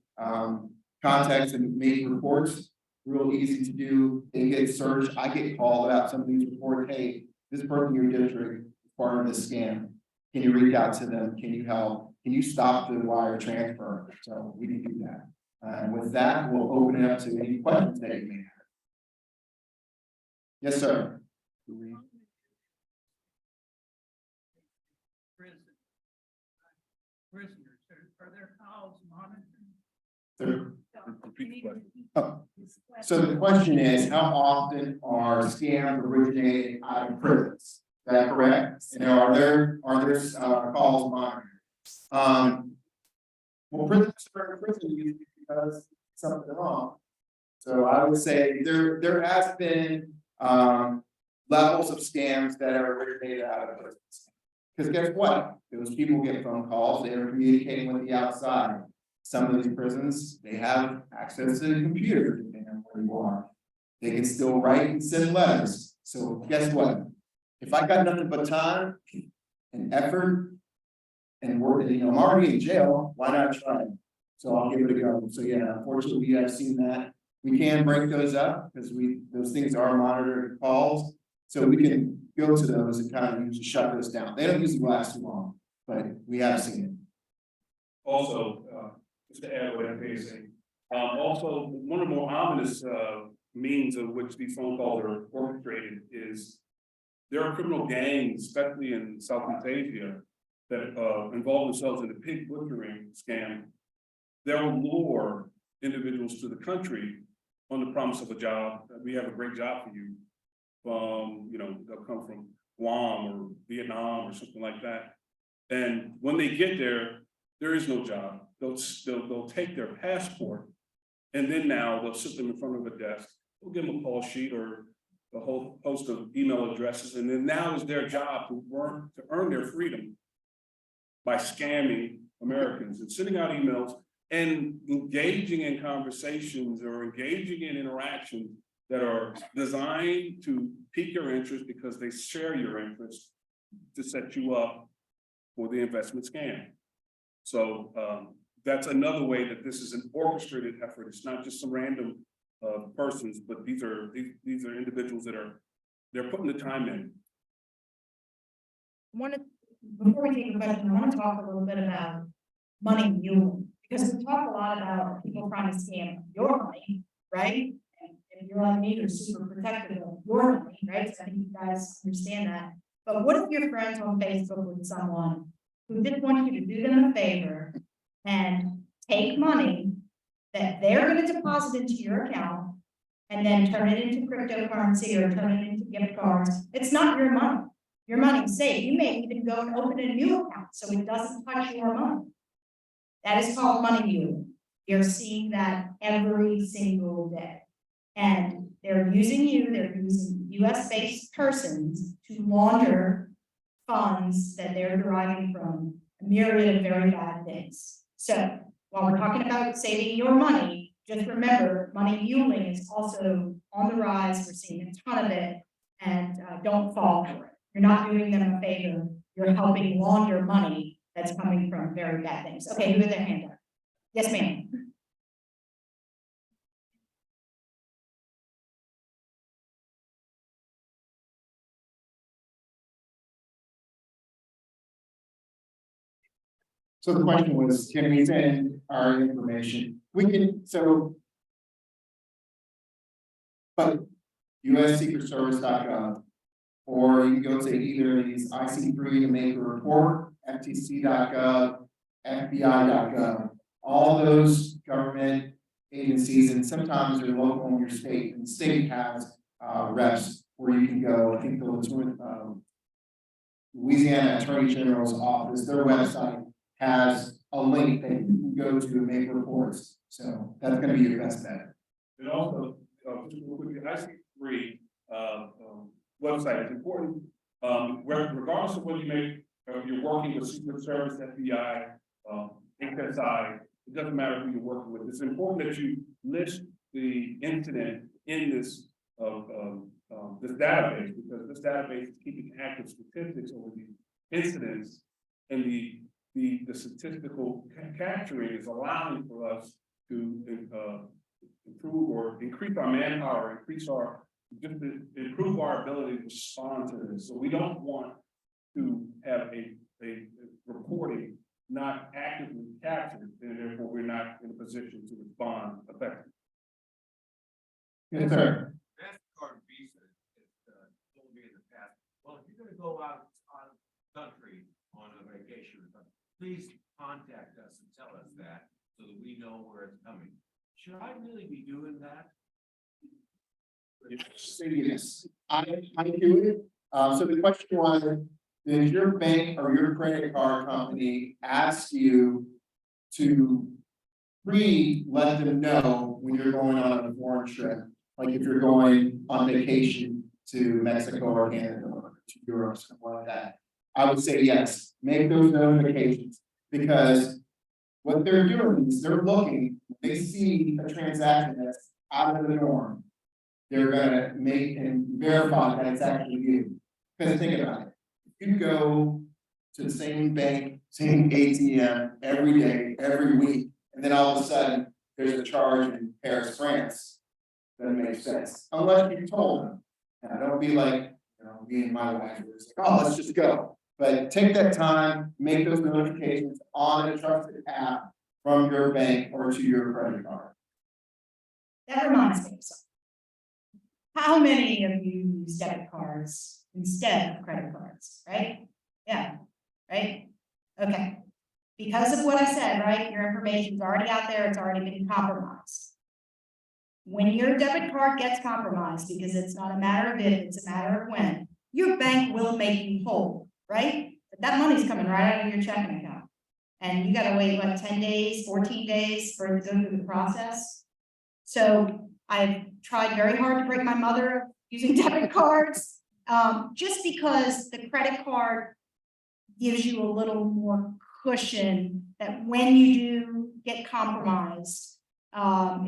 contacts and make reports. Real easy to do. They get searched. I get called about some of these reports. Hey, this person in your district is part of this scam. Can you reach out to them? Can you help? Can you stop the wire transfer? So we can do that. And with that, we'll open it up to any questions that you may have. Yes, sir. Prisoners, are their calls monitored? Sir. Repeat the question. Oh, so the question is, how often are scams originating out of prisons? Is that correct? And are there calls monitored? Well, prisoners are in prison usually because something wrong. So I would say there has been levels of scams that are originated out of prisons. Because guess what? Those people get phone calls, they're communicating with the outside. Some of these prisons, they have access to the computer, depending on where you are. They can still write and send letters. So guess what? If I got nothing but time and effort and work, I'm already in jail, why not try it? So I'll give it a go. So yeah, unfortunately, we have seen that. We can break those up because those things are monitored calls. So we can go to those and kind of usually shut those down. They don't usually last too long, but we have seen it. Also, just to add what I'm saying, also, one of the more ominous means of which these phone calls are orchestrated is there are criminal gangs, especially in Southeast Asia, that involve themselves in the pig butchering scam. They'll lure individuals to the country on the promise of a job. We have a great job for you. They'll come from Guam or Vietnam or something like that. And when they get there, there is no job. They'll take their passport, and then now they'll sit them in front of a desk. We'll give them a call sheet or a whole host of email addresses, and then now is their job to earn their freedom by scamming Americans and sending out emails and engaging in conversations or engaging in interactions that are designed to pique your interest because they share your interest to set you up for the investment scam. So that's another way that this is an orchestrated effort. It's not just some random persons, but these are individuals that they're putting the time in. Before we take a question, I want to talk a little bit about money muling, because we talk a lot about people trying to scam your money, right? And if you're like me, you're super protective of your money, right? So I think you guys understand that. But what if you're friends on Facebook with someone who just wants you to do them a favor and take money that they're going to deposit into your account and then turn it into cryptocurrency or turn it into gift cards? It's not your money. Your money's safe. You may even go and open a new account so it doesn't touch your money. That is called money muling. You're seeing that every single day. And they're using they're using US-based persons to launder funds that they're deriving from a myriad of very bad things. So while we're talking about saving your money, just remember money muling is also on the rise. We're seeing a ton of it, and don't fall for it. You're not doing them a favor. You're helping launder money that's coming from very bad things. Okay, who had their hand up? Yes, ma'am. So the question was, can we send our information? We can, but USSecretService.gov, or you can go to either of these IC3 to make a report, FTC.gov, FBI.gov, all those government agencies, and sometimes they're local in your state, and the state has reps where you can go, I think the Louisiana Attorney General's office, their website has a link that you can go to and make reports. So that's gonna be your best bet. And also, just real quick, the IC3 website is important. Regardless of whether you make, you're working with Secret Service, FBI, HSI, it doesn't matter who you're working with. It's important that you list the incident in this this database, because this database is keeping active statistics over the incidents, and the statistical capturing is allowing for us to improve or increase our manpower, just to improve our ability to respond to this. So we don't want to have a reporting not actively captured, and therefore we're not in a position to respond effectively. Yes, sir. MasterCard and Visa has told me in the past, well, if you're gonna go out of country on a vacation or something, please contact us and tell us that so that we know where it's coming. Should I really be doing that? Yes, I do it. So the question was, does your bank or your credit card company ask you to let them know when you're going on a foreign trip? Like if you're going on vacation to Mexico or Canada or to Europe, something like that. I would say yes, make those notifications, because what they're doing is they're looking, they see a transaction that's out of the norm. They're gonna make and verify that it's actually you. Because think about it, if you go to the same bank, same ATM every day, every week, and then all of a sudden there's a charge in Paris, France. Doesn't make sense, unless you told them. Now, don't be like, me and my wife, it's like, oh, let's just go. But take that time, make those notifications on a trusted app from your bank or to your credit card. That reminds me of something. How many of you use debit cards instead of credit cards, right? Yeah, right? Okay. Because of what I said, right? Your information's already out there, it's already been compromised. When your debit card gets compromised, because it's not a matter of if, it's a matter of when, your bank will make you whole, right? But that money's coming right out of your checking account. And you gotta wait, what, 10 days, 14 days for it to go through the process? So I've tried very hard to break my mother of using debit cards, just because the credit card gives you a little more cushion that when you do get compromised,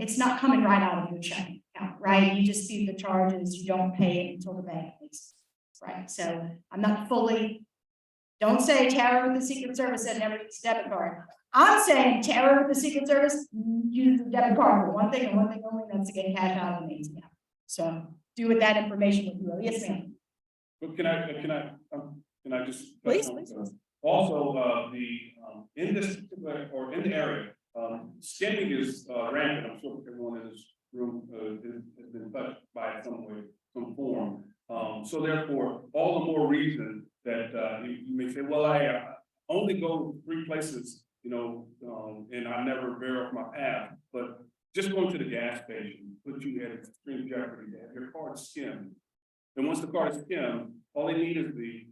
it's not coming right out of your checking account, right? You just see the charges, you don't pay it until the bank pays, right? So I'm not fully, don't say terror with the Secret Service and never use debit card. I'm saying terror with the Secret Service, use the debit card for one thing and one thing only, that's to get cash out of the ATM. So do with that information what you will. Yes, ma'am. But can I just? Please. Also, in this particular, or in the area, skimming is rampant. I'm sure everyone in this room has been touched by it some way, some form. So therefore, all the more reason that you may say, well, I only go 3 places, and I never veer off my path. But just going to the gas station puts you at extreme jeopardy to have your card skimmed. And once the card is skimmed, all they need is the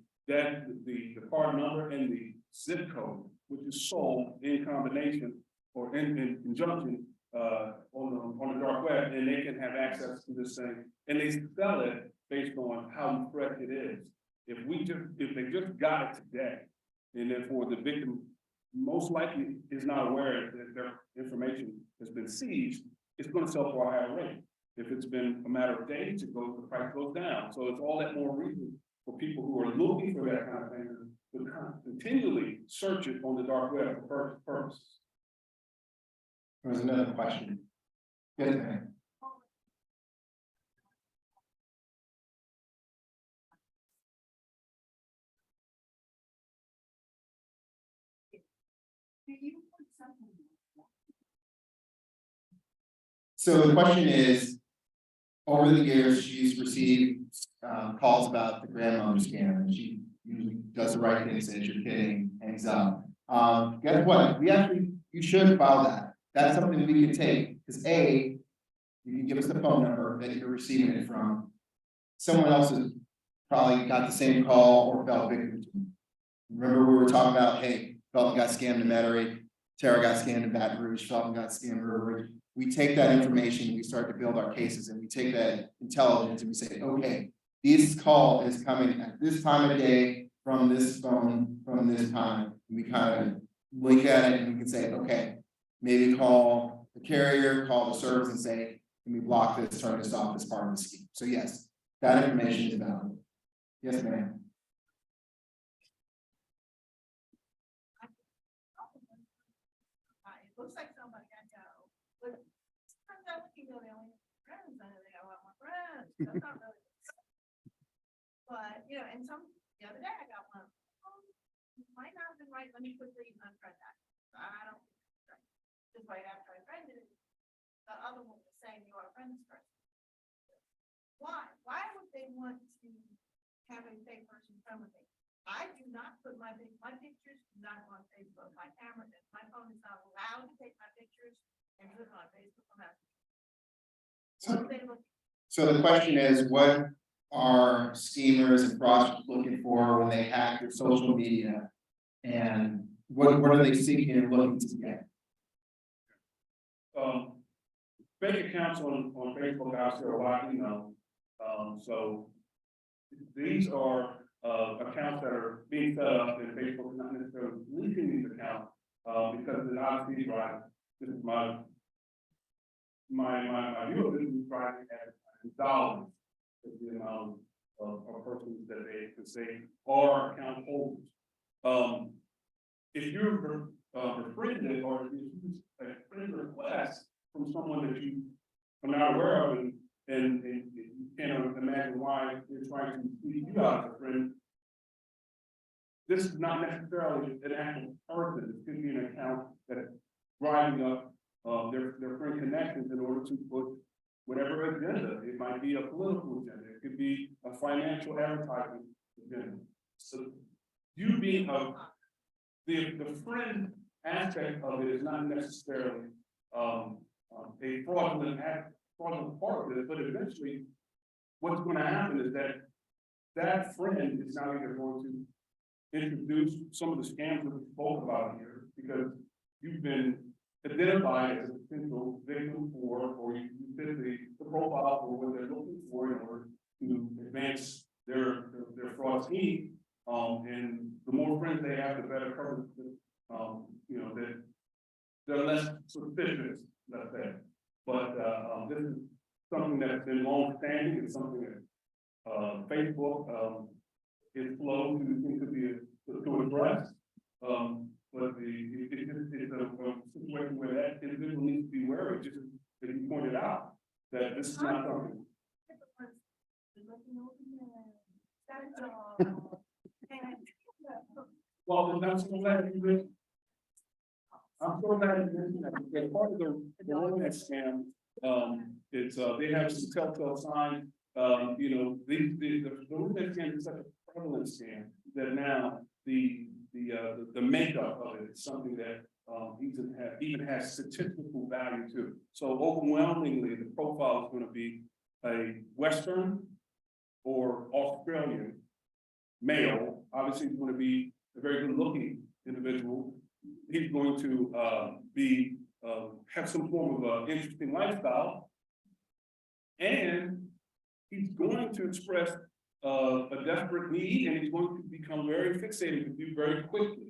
card number and the zip code, which is sold in combination or in conjunction on the dark web, and they can have access to this thing, and they sell it based on how fresh it is. If they just got it today, and therefore the victim most likely is not aware that their information has been seized, it's going to sell for a higher rate. If it's been a matter of days, the price goes down. So it's all that more reason for people who are looking for that kind of thing to continually search it on the dark web for purposes. There was another question. Yes, ma'am. So the question is, over the years, she's received calls about the grandmother scam, and she usually does the right thing, says you're kidding, hangs up. Guess what? You should file that. That's something we can take, because A, you can give us the phone number that you're receiving it from. someone else has probably got the same call or fell victim to it. Remember, we were talking about, hey, Felton got scammed in Metairie, Tara got scammed in Baton Rouge, Felton got scammed in River Ridge. We take that information, and we start to build our cases, and we take that intelligence and we say, okay, this call is coming at this time of day from this phone, from this time. And we kind of look at it and we can say, okay, maybe call the carrier, call the service and say, can we block this, turn this off as part of the scheme? So yes, that information is valuable. Yes, ma'am. It looks like somebody I know, but sometimes I look, they only have friends, I know they got a lot more friends, that's not really. But, and the other day I got one, might not have been right, let me quickly unfriend that. I don't, think it's right. Just right after I friended it, the other one was saying you are a friend's person. Why would they want to have a fake person friend with me? I do not put my pictures do not go on Facebook. My camera, my phone is not allowed to take my pictures and put it on Facebook. So the question is, what are schemers and fraudsters looking for when they hack your social media? And what are they seeking and looking to get? Fake accounts on Facebook, obviously, are widely known. So these are accounts that are being set up in Facebook, not necessarily linking these accounts, because it obviously drives. This is my view of this is driving at dollars is the amount of persons that they can say are account holders. If you're befriended or if you a friend request from someone that you are not aware of and you can't imagine why they're trying to leave you out as a friend, this is not necessarily an actual person. It could be an account that is driving up their friend connections in order to put whatever agenda. It might be a political agenda. It could be a financial advertising agenda. So you being the friend aspect of it is not necessarily a fraudulent part of it, but eventually what's going to happen is that friend is now either going to introduce some of the scams that we spoke about here, because you've been identified as a potential victim for, or you fit the profile for what they're looking for in order to advance their fraud scheme. And the more friends they have, the better coverage. That they're less suspicious, let's say. But this is something that's been long standing. It's something that Facebook is slow to address. But it's a situation where that individual needs to be wary, just as you pointed out, that this is not something. Well, that's so glad you mentioned. I'm so glad you mentioned that, because part of the romance scam, it's they have some telltale signs. The romance scam is such a prevalent scam that now the makeup of it is something that even has statistical value too. So overwhelmingly, the profile is going to be a Western or Australian male. Obviously, he's going to be a very good-looking individual. He's going to have some form of interesting lifestyle, and he's going to express a desperate need, and he's going to become very fixated with you very quickly.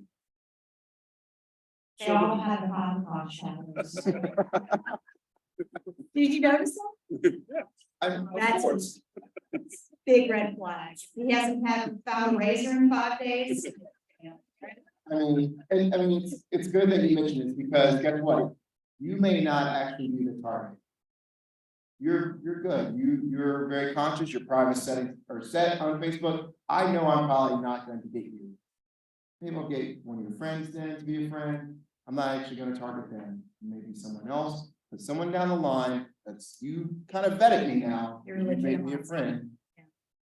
They all have the shadows. Did you notice that? That's big red flag. He hasn't found a razor in 5 days. I mean, it's good that you mentioned this, because guess what? You may not actually be the target. You're good. You're very conscious. Your private settings are set on Facebook. I know I'm probably not going to get you. Maybe I'll get one of your friends then to be a friend. I'm not actually going to target them. Maybe someone else, but someone down the line that's you kind of vetted me now. You're You made me a legitimizing. friend. Yeah.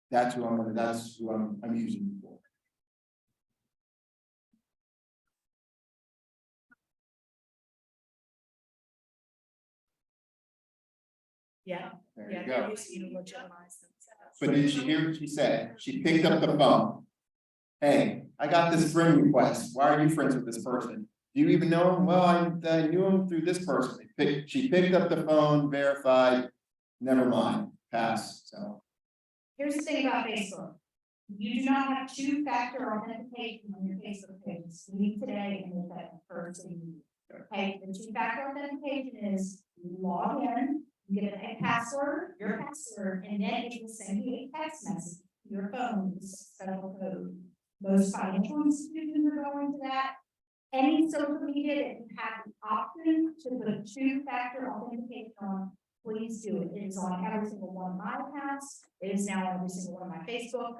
That's who I'm using you for. Yeah, There yeah, you they're go. using you to legitimize themselves. but did she hear what she said? She picked up the phone. Hey, I got this friend request. Why are you friends with this person? Do you even know him? Well, I knew him through this person. She picked up the phone, verified, never mind, pass, so. Here's the thing about Facebook. You do not have two-factor authentication on your Facebook page. Leave today and make that the first thing you do. Okay, the two-factor authentication is you log in, you get a password, your password, and then it will send you a text message to your phone with a special code. Most financial institutions are going to that. Any social media that you have the option to put two-factor authentication on, please do it. It is on every single one of my accounts. It is now on every single one of my Facebook,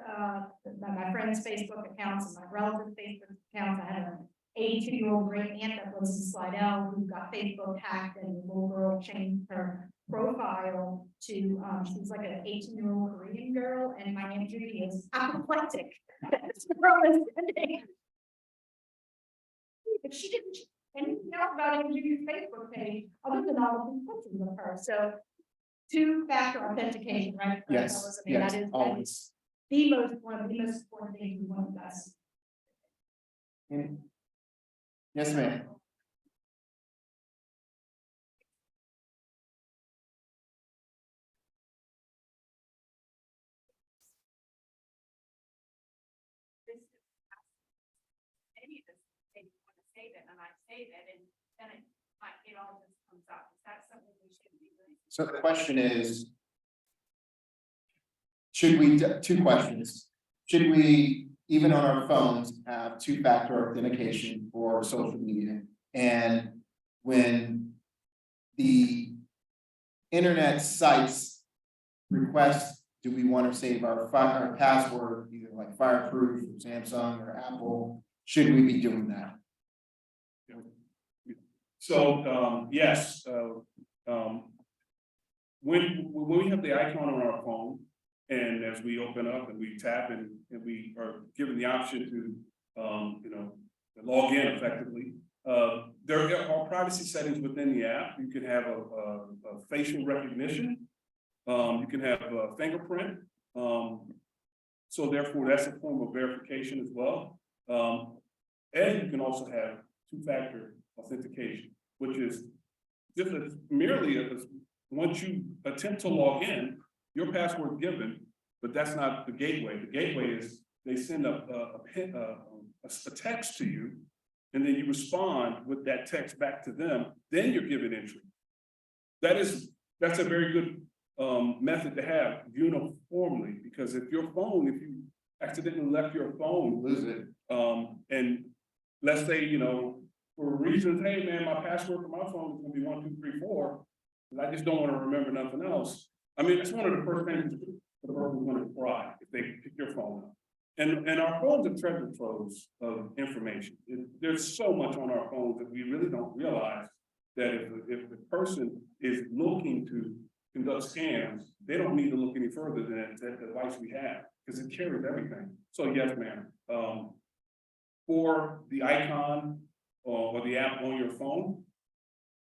my friends' Facebook accounts and my relatives' Facebook accounts. I have an 82-year-old great aunt that lives in Slidell who got Facebook hacked, and the little girl changed her profile to, she's like an 18-year-old Korean girl, and my Aunt Judy is apoplectic. This girl is sending. But she didn't anything else about Aunt Judy's Facebook page other than all of these pictures of her. So two-factor authentication, right? Yes, I mean, yes, that is always. one of the most important things we want to do. Yes, ma'am. Maybe this, they want to save it, and I save it, and then it all just comes up. Is that something we should be doing? So the question is, should we, two questions. Should we, even on our phones, have two-factor authentication for social media? And when the internet sites request, do we want to save our password, either like Fireproof, or Samsung, or Apple? Should we be doing that? So, yes, when we have the icon on our phone, and as we open up and we tap and we are given the option to, log in effectively, there are privacy settings within the app. You can have a facial recognition. You can have a fingerprint. So therefore, that's a form of verification as well. And you can also have two-factor authentication, which is just merely once you attempt to log in, your password given, but that's not the gateway. The gateway is they send a text to you, and then you respond with that text back to them. Then you're given entry. That's a very good method to have uniformly, because if you accidentally left your phone, Lose it. and let's say, for reasons, hey man, my password for my phone is gonna be 1, 2, 3, 4, and I just don't want to remember nothing else. I mean, it's one of the first things the person's gonna cry if they pick your phone up. And our phones are treasure troves of information. There's so much on our phones that we really don't realize that if the person is looking to conduct scams, they don't need to look any further than that device we have, because it carries everything. So yes, ma'am. For the icon or the app on your phone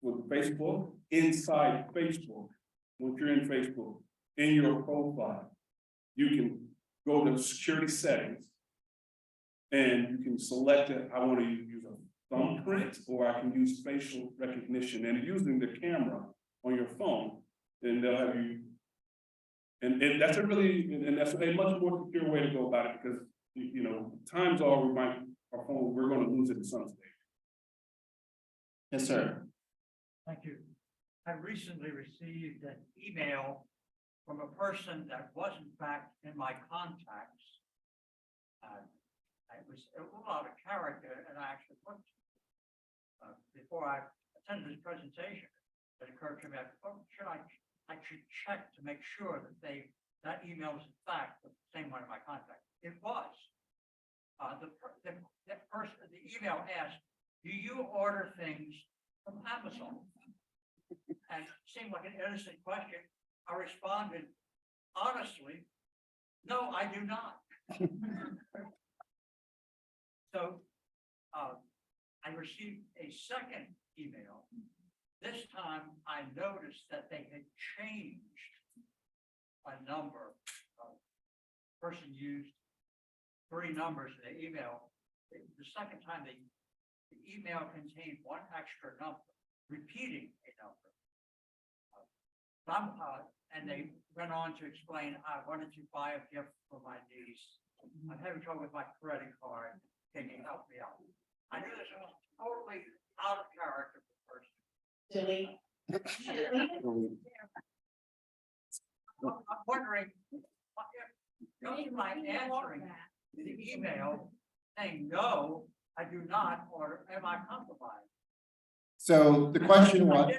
with Facebook, inside Facebook, when you're in Facebook, in your profile, you can go to security settings and you can select it. I want to use a thumbprint, or I can use facial recognition, and using the camera on your phone, and they'll have you. And that's a much more secure way to go about it, because times are our phone, we're going to lose it at some stage. Yes, sir. Thank you. I recently received an email from a person that was in fact in my contacts. It was a little out of character, and I actually looked before I attended this presentation. It occurred to me, I should check to make sure that that email is in fact the same one in my contact. It was. The email asked, "Do you order things from Amazon?" And it seemed like an innocent question. I responded, honestly, no, I do not. So I received a second email. This time I noticed that they had changed a number of person used 3 numbers in the email. The second time the email contained 1 extra number, repeating a number. And they went on to explain, I wanted to buy a gift for my niece. I'm having trouble with my credit card. Can you help me out? I knew this was totally out of character for the person. Delete. I'm wondering, don't mind answering the email saying, no, I do not, or am I compromised? So the question was,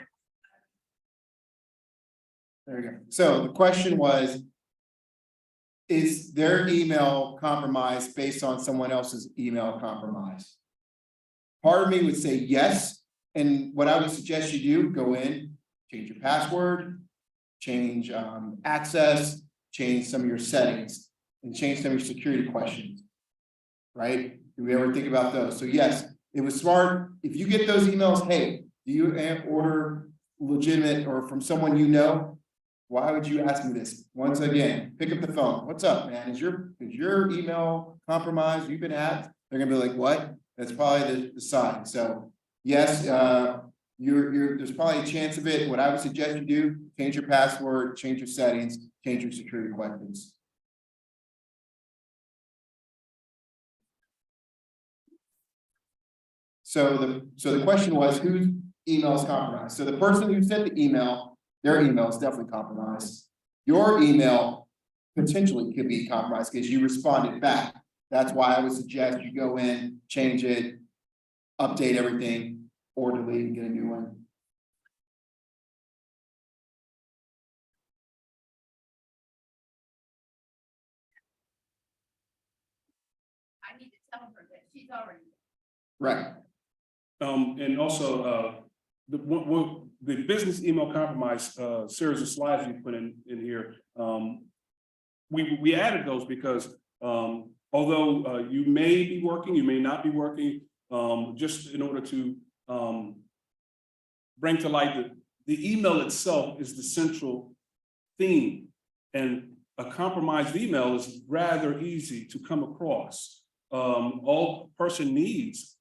there you go. So the question was, is their email compromised based on someone else's email compromise? Part of me would say yes. And what I would suggest you do, go in, change your password, change access, change some of your settings, and change some of your security questions. Right? Do we ever think about those? So yes, it was smart. If you get those emails, hey, do you order legitimate or from someone you know? Why would you ask me this? Once again, pick up the phone. What's up, man? Is your email compromised? You've been hacked? They're gonna be like, what? That's probably the sign. So yes, there's probably a chance of it. What I would suggest you do, change your password, change your settings, change your security questions. So the question was, whose email is compromised? So the person who sent the email, their email is definitely compromised. Your email potentially could be compromised because you responded back. That's why I would suggest you go in, change it, update everything, or delete and get a new one. I need to tell her that she's already. Right. And also, the business email compromise, series of slides you put in here, we added those because, although, you may be working, you may not be working, just in order to, bring to light that the email itself is the central theme, and a compromised email is rather easy to come across. All the person needs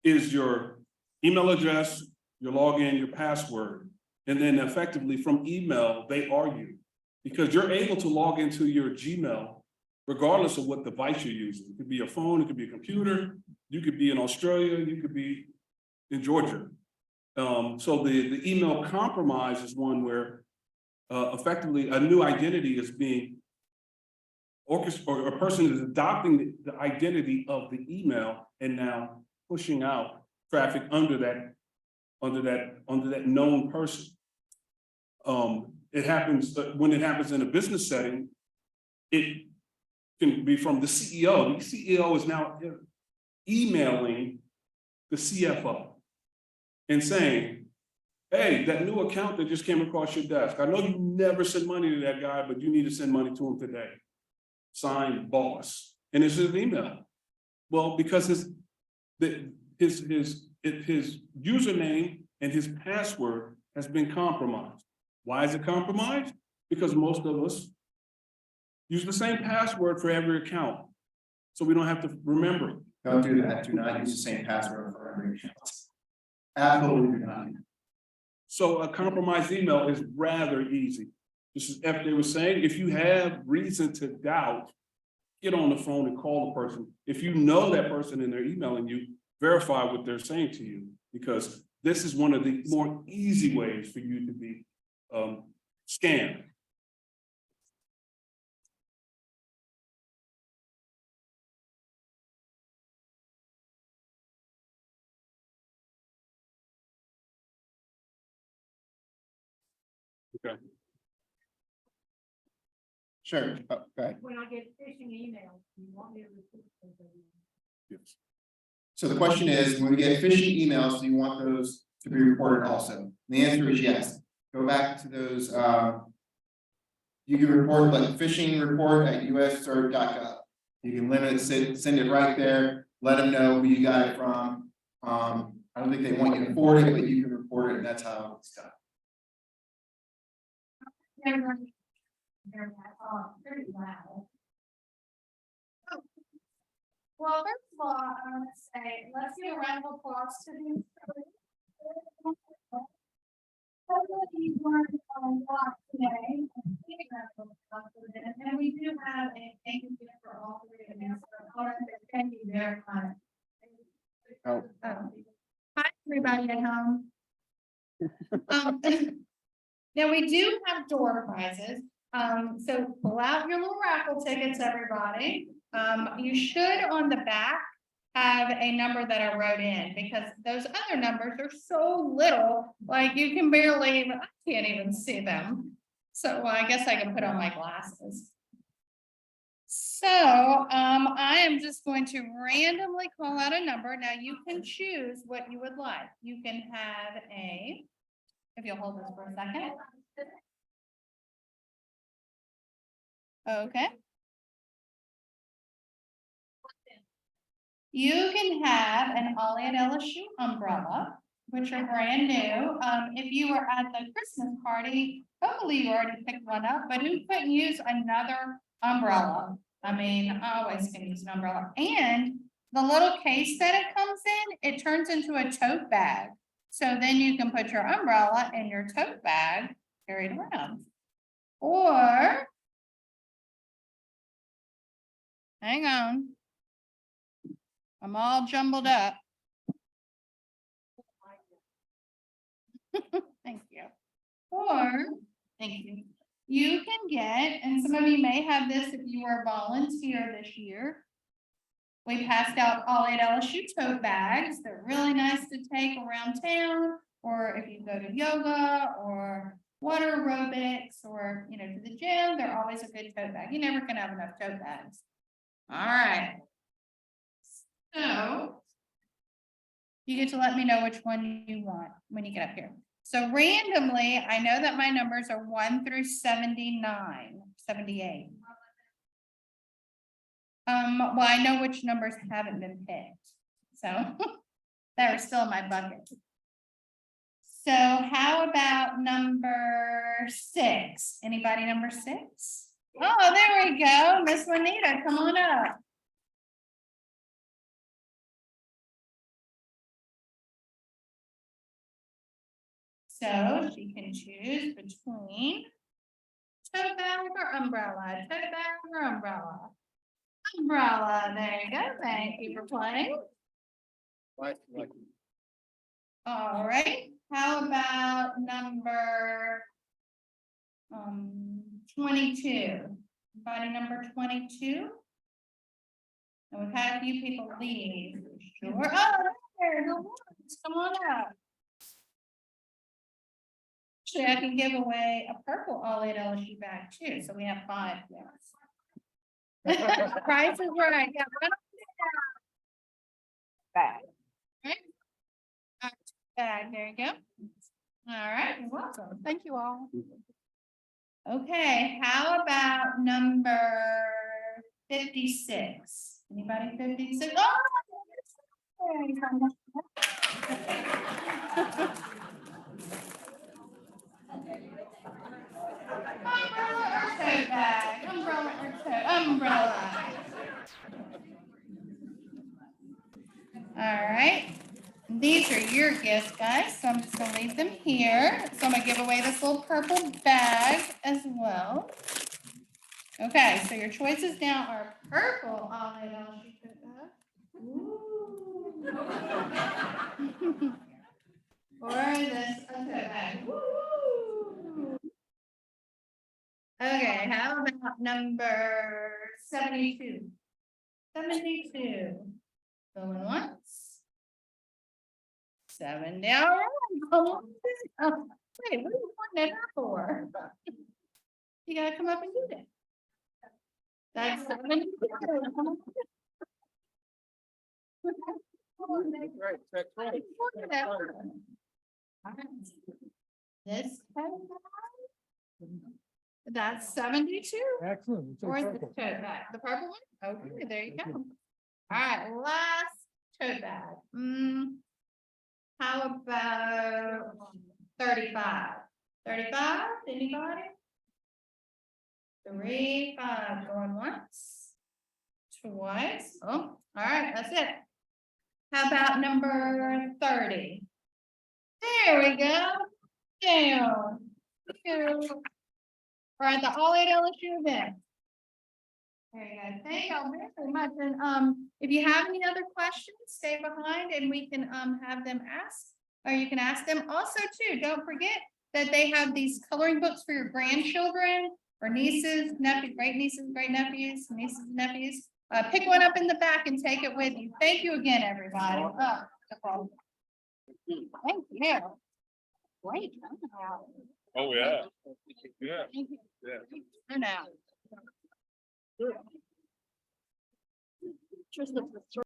is your email address, your login, your password, and then effectively from email, they are you. Because you're able to log into your Gmail regardless of what device you're using. It could be a phone, it could be a computer, you could be in Australia, you could be in Georgia. So the email compromise is one where effectively a new identity is being orchestrated, or a person is adopting the identity of the email and now pushing out traffic under that known person. It happens when it happens in a business setting, it can be from the CEO. The CEO is now emailing the CFO and saying, hey, that new account that just came across your desk, I know you never send money to that guy, but you need to send money to him today. Signed, boss. And it's his email. Well, because his username and his password has been compromised. Why is it compromised? Because most of us use the same password for every account, so we don't have to remember it. Don't do that. Do not use the same password for every account. Absolutely not. So a compromised email is rather easy. This is if they were saying, if you have reason to doubt, get on the phone and call the person. If you know that person and they're emailing you, verify what they're saying to you, because this is one of the more easy ways for you to be scammed. Okay. Sure. Oh, go ahead. When I get phishing emails, you want me to report those? Yes. So the question is, when we get phishing emails, do you want those to be reported also? And the answer is yes. Go back to those. You can report like phishing report at uscert.gov. You can limit it, send it right there. Let them know who you got it from. I don't think they want you to forward it, but you can report it, and that's how it's done. They're pretty loud. Well, first of all, I want to say, let's give a round of applause to these. Hopefully you learned a lot today. And we do have a thank you for all three of you. So, thank you very much. Oh. Hi, everybody at home. Now, we do have door prizes. So pull out your little raffle tickets, everybody. You should on the back have a number that I wrote in because those other numbers are so little, like you can barely, I can't even see them. So I guess I can put on my glasses. So, I am just going to randomly call out a number. Now you can choose what you would like. You can have if you'll hold this for a second. Okay. You can have an OLLI at LSU umbrella, which are brand new. If you were at the Christmas party, hopefully you already picked one up, but who couldn't use another umbrella? I mean, I always can use an umbrella. And the little case that it comes in, it turns into a tote bag. So then you can put your umbrella in your tote bag, carry it around. Or, hang on. I'm all jumbled up. Thank you. Or, thank you. You can get, and some of you may have this if you were a volunteer this year. We passed out OLLI at LSU tote bags. They're really nice to take around town, or if you go to yoga or water aerobics or, to the gym, they're always a good tote bag. You never can have enough tote bags. All right. So you get to let me know which one you want when you get up here. So randomly, I know that my numbers are 1 through 79, 78. Well, I know which numbers haven't been picked. So that are still in my bucket. So how about number 6? Anybody number 6? Oh, there we go. Miss Juanita, come on up. So she can choose between tote bag or umbrella, tote bag or umbrella. Umbrella, there you go. Thank you for playing. All right, how about number 22? Body number 22? And we've had a few people leave. Sure. Oh, there, the ones. Come on up. Actually, I can give away a purple OLLI at LSU bag too, so we have 5 there. Price is right. Yeah, run up bag. Right? Bag, there you go. All right, you're welcome. Thank you all. Okay, how about number 56? Anybody 56? Oh! Tote bag, umbrella or tote, umbrella. All right, these are your gifts, guys, so I'm just gonna leave them here. So I'm gonna give away this little purple bag as well. Okay, so your choices now are purple OLLI LSU tote bag. Ooh. Or this tote bag. Woo. Okay, how about number 72? 72. Going once. 70. All right. Oh, wait, what are you pointing at her for? You gotta come up and do that. That's 72. Right, that's right. This. That's 72. Excellent. Or the tote bag, the purple one? Okay, there you go. All right, last tote bag. How about 35? 35, anybody? 35, going once, twice. Oh, all right, that's it. How about number 30? There we go. Down. We're at the OLLI LSU event. Very good. Thank you all very much. And if you have any other questions, stay behind and we can have them ask, or you can ask them. Also, too, don't forget that they have these coloring books for your grandchildren or nieces, nephews, great nieces, great nephews, nieces, and nephews. Pick one up in the back and take it with you. Thank you again, everybody. Oh, no problem. Thank you. Great. Oh, yeah. Yeah. Thank you. Yeah. For now. Just